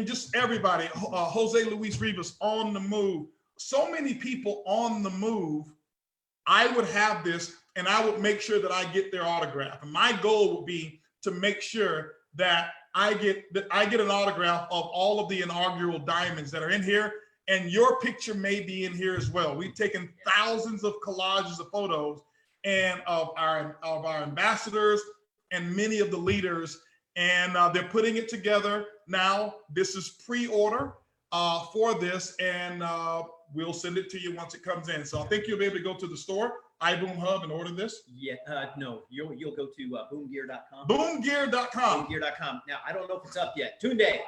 just everybody. Jose Luis Rivas on the move. So many people on the move. I would have this, and I would make sure that I get their autograph. And my goal would be to make sure that I get an autograph of all of the inaugural diamonds that are in here, and your picture may be in here as well. We've taken thousands of collages of photos and of our ambassadors and many of the leaders, and they're putting it together now. This is pre-order for this, and we'll send it to you once it comes in. So I think you'll be able to go to the store, iBoom Hub, and order this. Yeah, no, you'll go to boomgear.com. Boomgear.com. Boomgear.com. Now, I don't know if it's up yet. Tunde,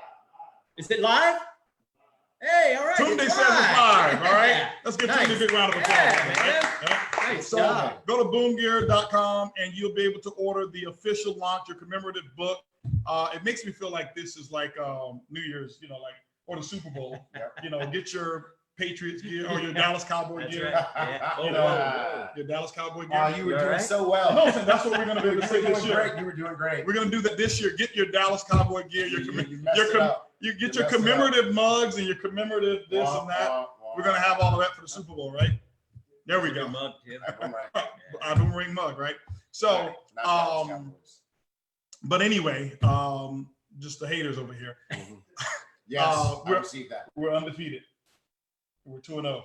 is it live? Hey, all right. Tunde says it's live. All right. Let's give Tunde a big round of applause. Yeah, man. Right? Nice so job. go to boomgear.com and you'll be able to order the official launch, your commemorative book. It makes me feel like this is like New Year's, or the Super Bowl. Get your Patriots gear or your Dallas Cowboy gear. Right. Yeah. Your Dallas Cowboy gear. You were doing right? so well. No, that's what we're going to be able to say this year. You were doing great. We're going to do that this year. Get your Dallas Cowboy gear. You get your commemorative mugs and your commemorative this and that. We're going to have all of that for the Super Bowl, right? There we go. Mug, Our boomerang mug, right? So, but anyway, just the haters over here. Yes, I received that. We're undefeated. We're 2-0.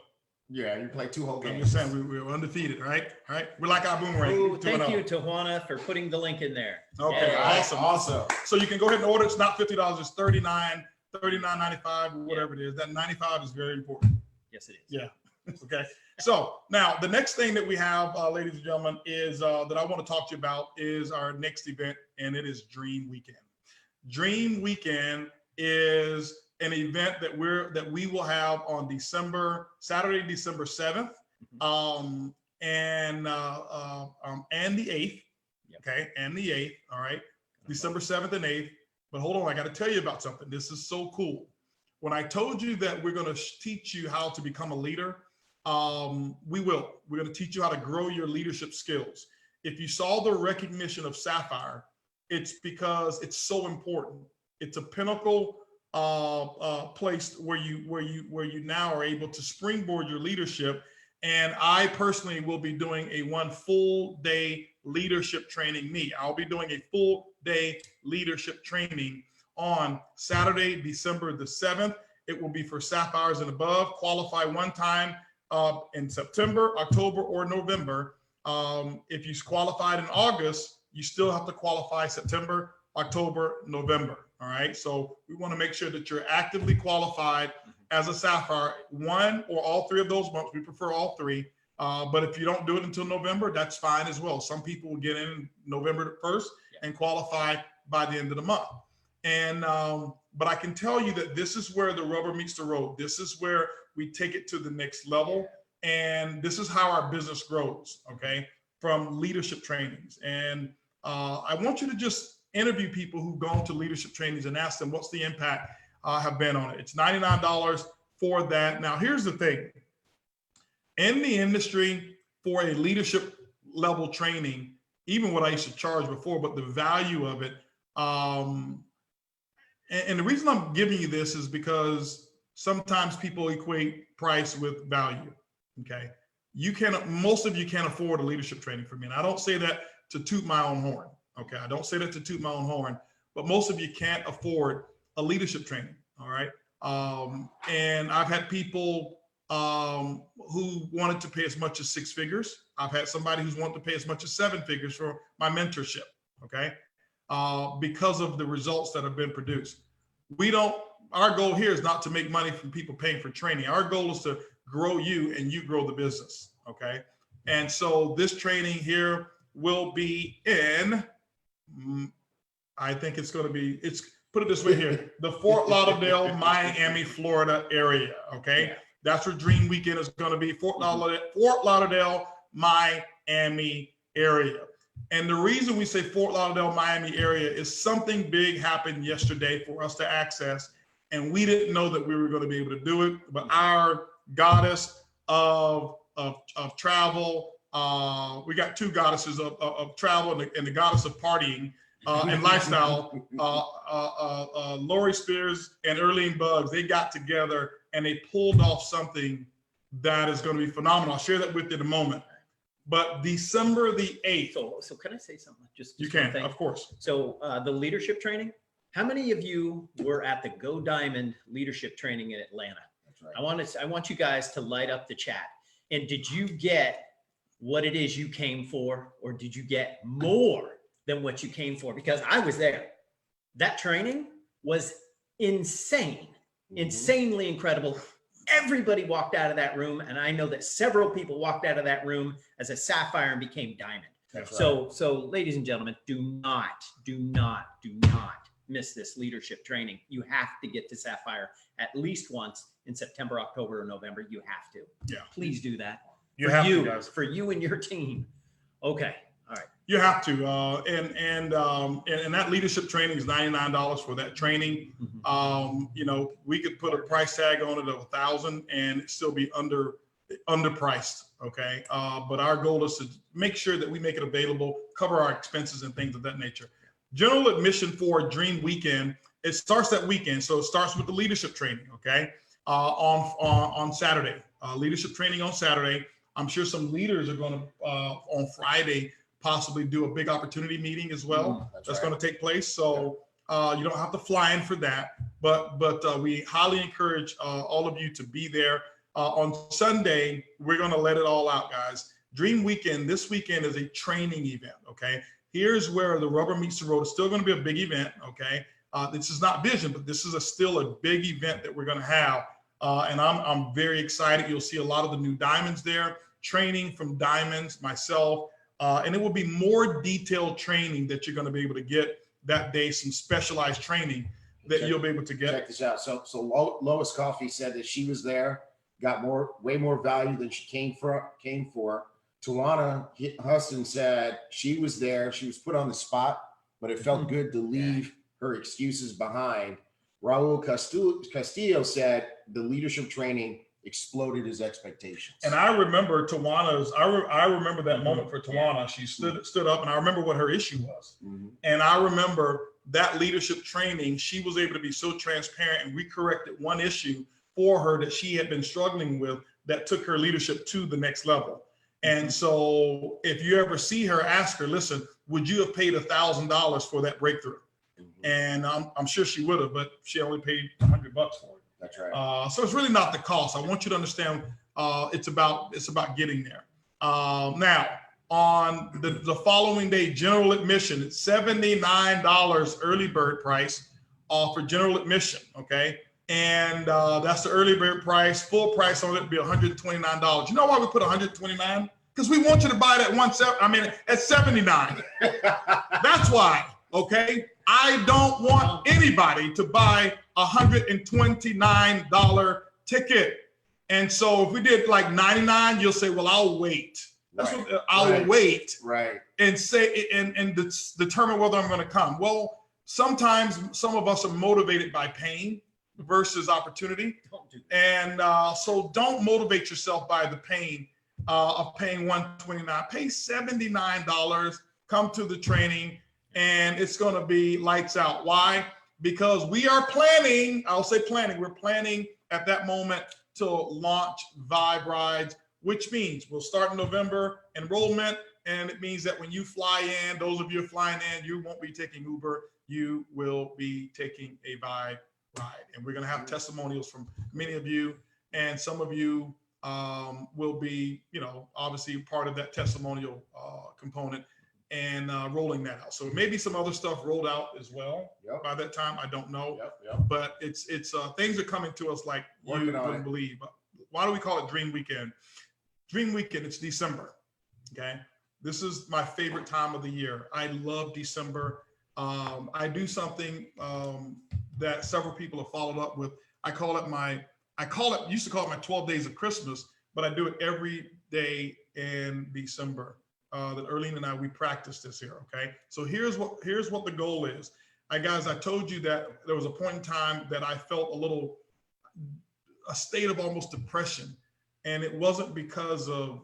Yeah, you played 2 whole games. I'm just saying we're undefeated, right? All right. We're like our boomerang. Oh, thank you, Tawana, for putting the link in there. Okay, Yeah. awesome. So you can go ahead and order. It's not $50. It's $39.95, or whatever it is. That 95 is very important. Yes, it is. Yeah. Okay. So now the next thing that we have, ladies and gentlemen, is that I want to talk to you about is our next event, and it is Dream Weekend. Dream Weekend is an event that we will have on Saturday, December 7th, and the 8th. Okay, and the 8th. All right, December 7th and 8th. But hold on, I got to tell you about something. This is so cool. When I told you that we're going to teach you how to become a leader, we will. We're going to teach you how to grow your leadership skills. If you saw the recognition of Sapphire, it's because it's so important. It's a pinnacle place where you now are able to springboard your leadership. And I personally will be doing a 1 full day leadership training. I'll be doing a full day leadership training on Saturday, December the 7th. It will be for sapphires and above. Qualify one time in September, October, or November. If you qualified in August, you still have to qualify September, October, November. All right. So we want to make sure that you're actively qualified as a sapphire, 1 or all 3 of those months. We prefer all 3. But if you don't do it until November, that's fine as well. Some people will get in November 1st and qualify by the end of the month. And but I can tell you that this is where the rubber meets the road. This is where we take it to the next level. And this is how our business grows, okay, from leadership trainings. And I want you to just interview people who've gone to leadership trainings and ask them what's the impact have been on it. It's $99 for that. Now, here's the thing. In the industry, for a leadership level training, even what I used to charge before, but the value of it, and the reason I'm giving you this is because sometimes people equate price with value, okay? Most of you can't afford a leadership training from me. And I don't say that to toot my own horn, okay? I don't say that to toot my own horn, but most of you can't afford a leadership training, all right? And I've had people who wanted to pay as much as 6 figures. I've had somebody who's wanted to pay as much as 7 figures for my mentorship, okay? Because of the results that have been produced. Our goal here is not to make money from people paying for training. Our goal is to grow you and you grow the business, okay? And so this training here will be in, I think it's put it this way here, the Fort Lauderdale, Miami, Florida area, okay? That's where Dream Weekend is going to be, Fort Lauderdale, Miami area. And the reason we say Fort Lauderdale, Miami area is something big happened yesterday for us to access. And we didn't know that we were going to be able to do it, but our goddess of travel, we got 2 goddesses of travel and the goddess of partying and lifestyle, Lori Spears and Earlene Buggs, they got together and they pulled off something that is going to be phenomenal. I'll share that with you in a moment. But December the 8th. So can I say something? Just you can, of course. So the leadership training, how many of you were at the Go Diamond leadership training in Atlanta? That's right. I want you guys to light up the chat. And did you get what it is you came for, or did you get more than what you came for? Because I was there. That training was insane, insanely incredible. Everybody walked out of that room, and I know that several people walked out of that room as a sapphire and became diamond. That's So ladies and gentlemen, do not miss this leadership training. You have to get to sapphire at least once in September, October, or November. You have to. Yeah. Please do that. You have to, guys. For you and your team. Okay. All right. You have to, and that leadership training is $99 for that training. You know, we could put a price tag on it of $1,000 and it still be underpriced. Okay, but our goal is to make sure that we make it available, cover our expenses and things of that nature. General admission for Dream Weekend, it starts that weekend, so it starts with the leadership training. Okay, on Saturday, leadership training on Saturday. I'm sure some leaders are going to on Friday possibly do a big opportunity meeting as well. That's going to take place. So you don't have to fly in for that, but we highly encourage all of you to be there. On Sunday, we're going to let it all out, guys. Dream Weekend, this weekend is a training event, okay? Here's where the rubber meets the road. It's still going to be a big event, okay? This is not Vision, but this is still a big event that we're going to have. And I'm very excited. You'll see a lot of the new diamonds there, training from diamonds, myself, and it will be more detailed training that you're going to be able to get that day, some specialized training that you'll be able to get. Check this out. So Lois Coffey said that she was there, got way more value than she came for. Tawana Huston said she was there. She was put on the spot, but it felt good to leave her excuses behind. Raul Castillo said the leadership training exploded his expectations. And I remember Tawana's, I remember that moment for Tawana. She stood up, and I remember what her issue was. And I remember that leadership training, she was able to be so transparent, and we corrected one issue for her that she had been struggling with that took her leadership to the next level. And so if you ever see her, ask her, listen, would you have paid $1,000 for that breakthrough? And I'm sure she would have, but she only paid $100 for it. That's right. So it's really not the cost. I want you to understand it's about getting there. Now, on the following day, general admission, it's $79 early bird price for general admission, okay? And that's the early bird price. Full price on it would be $129. You know why we put $129? Because we want you to buy it at $79. That's why, okay? I don't want anybody to buy a $129 ticket. And so if we did like $99, you'll say, well, I'll wait. That's Right. what I'll wait Right. and say and determine whether I'm going to come. Well, sometimes some of us are motivated by pain versus opportunity. Don't do that. And so don't motivate yourself by the pain of paying $129. Pay $79, come to the training, and it's going to be lights out. Why? Because we are planning, we're planning at that moment to launch Vibe Rides, which means we'll start in November enrollment. And it means that when you fly in, those of you flying in, you won't be taking Uber, you will be taking a Vibe Ride. And we're going to have testimonials from many of you, and some of you will be, obviously part of that testimonial component and rolling that out. So maybe some other stuff rolled out as well. Yep. By that time, I don't know. Yep. But it's things are coming to us like Working you on wouldn't it. believe. Why do we call it Dream Weekend? Dream Weekend, it's December, okay? This is my favorite time of the year. I love December. I do something that several people have followed up with. Used to call it my 12 days of Christmas, but I do it every day in December. That Erlene and I, we practice this here, okay? So here's what the goal is. Guys, I told you that there was a point in time that I felt a state of almost depression. And it wasn't because of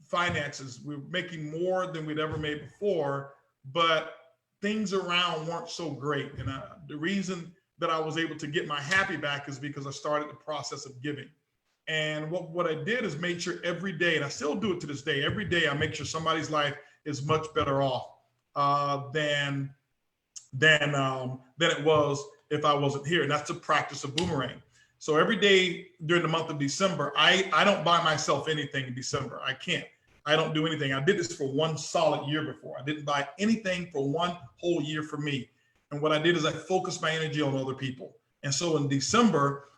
finances. We were making more than we'd ever made before, but things around weren't so great. And the reason that I was able to get my happy back is because I started the process of giving. And what I did is made sure every day, and I still do it to this day, every day I make sure somebody's life is much better off than it was if I wasn't here. And that's the practice of boomerang. So every day during the month of December, I don't buy myself anything in December. I can't. I don't do anything. I did this for one solid year before. I didn't buy anything for one whole year for me. And what I did is I focused my energy on other people. And so in December,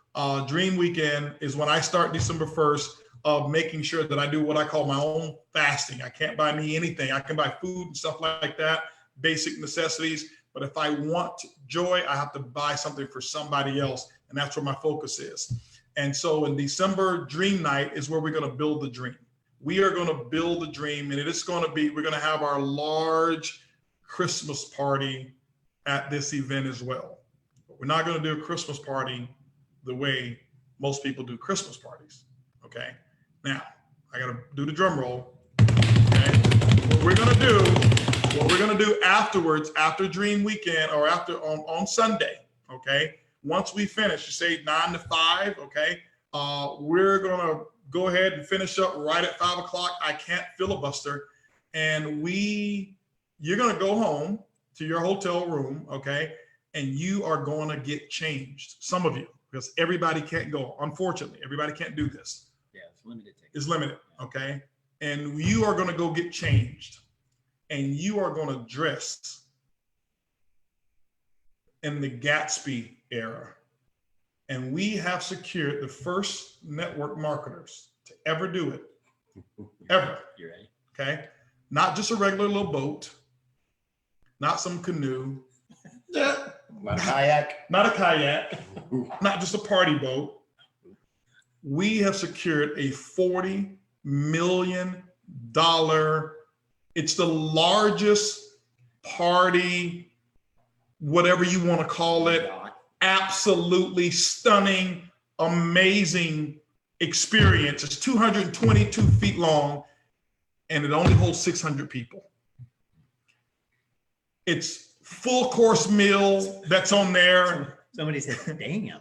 Dream Weekend is when I start December 1st of making sure that I do what I call my own fasting. I can't buy me anything. I can buy food and stuff like that, basic necessities. But if I want joy, I have to buy something for somebody else. And that's where my focus is. And so in December, Dream Night is where we're going to build the dream. We are going to build the dream, and we're going to have our large Christmas party at this event as well. But we're not going to do a Christmas party the way most people do Christmas parties. Okay. Now I got to do the drum roll. Okay. What we're going to do afterwards, after Dream Weekend or after on Sunday. Okay. Once we finish, you say 9 to 5. Okay. We're going to go ahead and finish up right at 5 o'clock. I can't filibuster. And you're going to go home to your hotel room. Okay. And you are going to get changed. Some of you, because everybody can't go. Unfortunately, everybody can't do this. Yeah, it's limited. It's limited, okay? And you are going to go get changed. And you are going to dress in the Gatsby era. And we have secured the first network marketers to ever do it. Ever. You ready? Okay? Not just a regular little boat. Not some canoe. Not a kayak. Not a kayak. Not just a party boat. We have secured a $40 million. It's the largest party, whatever you want to call it. Absolutely stunning, amazing experience. It's 222 feet long, and it only holds 600 people. It's full course meal that's on there. Somebody said, damn.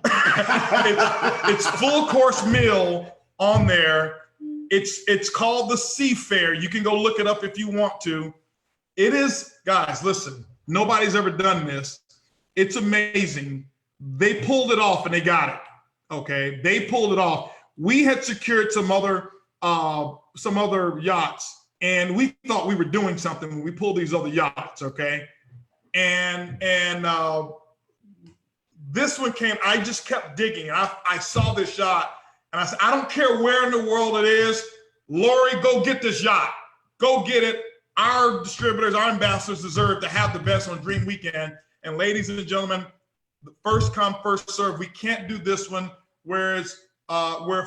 It's full course meal on there. It's called the Seafair. You can go look it up if you want to. It is, guys, listen, nobody's ever done this. It's amazing. They pulled it off and they got it. Okay, they pulled it off. We had secured some other yachts, and we thought we were doing something when we pulled these other yachts. Okay, and this one came. I just kept digging, and I saw this yacht, and I said, I don't care where in the world it is, Lori, go get this yacht. Go get it. Our distributors, our ambassadors deserve to have the best on Dream Weekend. And ladies and gentlemen, the first come, first serve. We can't do this one where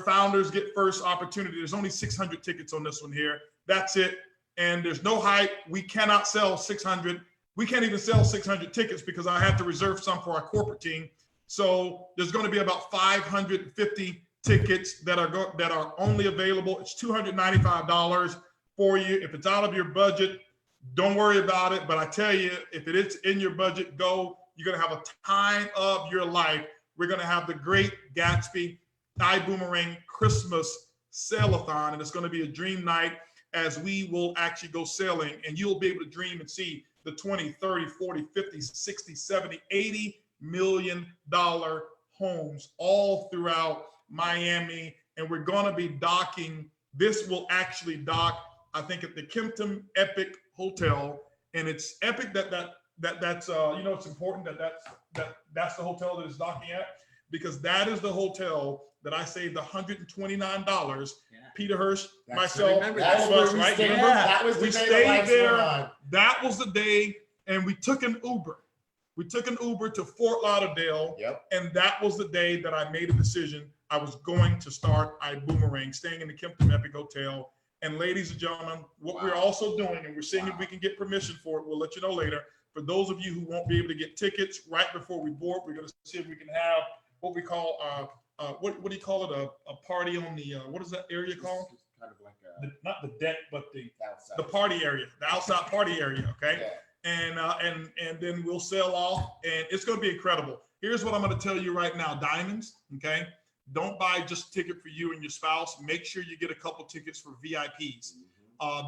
founders get first opportunity. There's only 600 tickets on this one here. That's it. And there's no hype. We cannot sell 600. We can't even sell 600 tickets because I had to reserve some for our corporate team. So there's going to be about 550 tickets that are only available. It's $295 for you. If it's out of your budget, don't worry about it. But I tell you, if it is in your budget, go. You're going to have a time of your life. We're going to have the Great Gatsby iBoomerang Christmas Sail-a-thon, and it's going to be a dream night as we will actually go sailing, and you'll be able to dream and see the 20, 30, 40, 50, 60, 70, 80 million dollar homes all throughout Miami. And we're going to be docking. This will actually dock, I think, at the Kimpton Epic Hotel, and it's epic that's it's important that's the hotel that it's docking at, because that is the hotel that I saved $129. Yeah. Peter Hirsch, myself, all of us, right? Remember? That was the we day stayed there. That was the day, and we took an Uber. We took an Uber to Fort Lauderdale, and that was the day that I made a decision. I was going to start iBoomerang, staying in the Kimpton Epic Hotel. And ladies and gentlemen, what we're also doing, and we're seeing if we can get permission for it, we'll let you know later. For those of you who won't be able to get tickets right before we board, we're going to see if we can have what we call what do you call it? A party on the what is that area called? Kind of like not the deck, but the party area, the outside party area. Okay, yeah. And then we'll sail off, and it's going to be incredible. Here's what I'm going to tell you right now, diamonds. Okay, don't buy just a ticket for you and your spouse. Make sure you get a couple tickets for VIPs.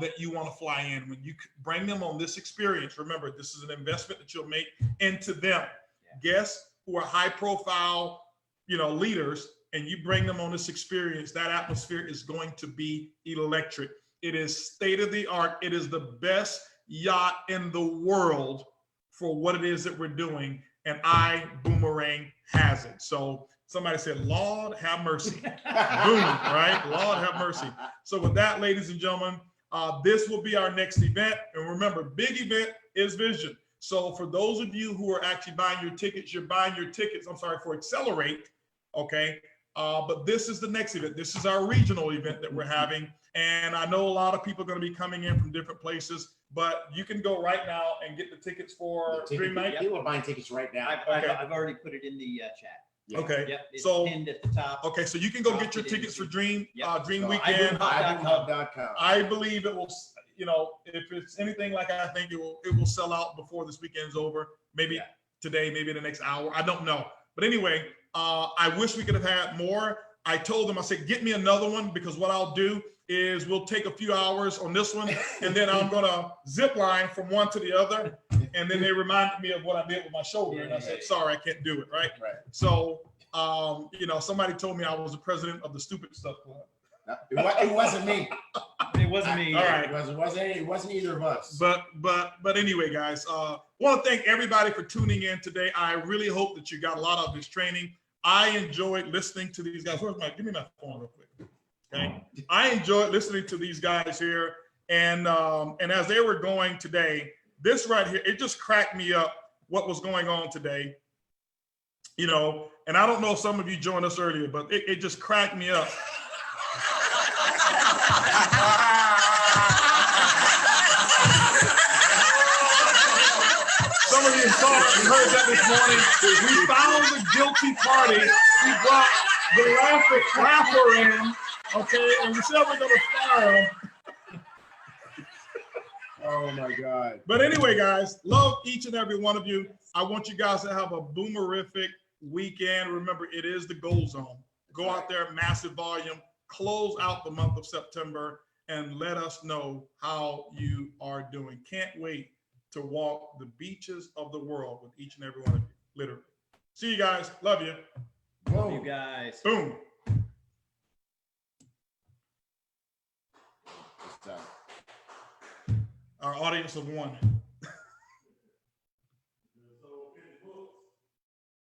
That you want to fly in. When you bring them on this experience, remember, this is an investment that you'll make into them. Yeah. Guests who are high profile, leaders, and you bring them on this experience, that atmosphere is going to be electric. It is state of the art. It is the best yacht in the world for what it is that we're doing. And iBoomerang has it. So somebody said, Lord have mercy. Boom, right? Lord have mercy. So with that, ladies and gentlemen, this will be our next event. And remember, big event is vision. So for those of you who are actually buying your tickets, for Accelerate, okay? But this is the next event. This is our regional event that we're having. And I know a lot of people are going to be coming in from different places, but you can go right now and get the tickets for Dream Night. People are buying tickets right now. I've already put it in the chat. Yeah. Okay. Yep, it's so pinned at the top. Okay, so you can go get your tickets for Dream Dream Weekend. iBoomerang.com. I believe it will. If it's anything like I think it will sell out before this weekend's over. Maybe today, maybe the next hour. I don't know. But anyway, I wish we could have had more. I told them, I said, get me another one, because what I'll do is we'll take a few hours on this one, and then I'm gonna zip line from one to the other. And then they reminded me of what I did with my shoulder, and I said, sorry, I can't do it, right? So, somebody told me I was the president of the Stupid Stuff Club. It wasn't me. It wasn't me. All right. It wasn't either of us. But anyway, guys, want to thank everybody for tuning in today. I really hope that you got a lot of this training. I enjoyed listening to these guys. Give me my phone real quick. Okay. I enjoyed listening to these guys here. And as they were going today, this right here, it just cracked me up what was going on today. And I don't know if some of you joined us earlier, but it just cracked me up. Some of you saw it and heard that this morning. We found the guilty party. We brought the rapper in, okay, and we said we're going to fire him. Oh my God. But anyway, guys, love each and every one of you. I want you guys to have a boomerific weekend. Remember, it is the goal zone. Go out there, massive volume, close out the month of September, and let us know how you are doing. Can't wait to walk the beaches of the world with each and every one of you, literally. See you guys. Love you. Love you guys. Boom. Our audience of one.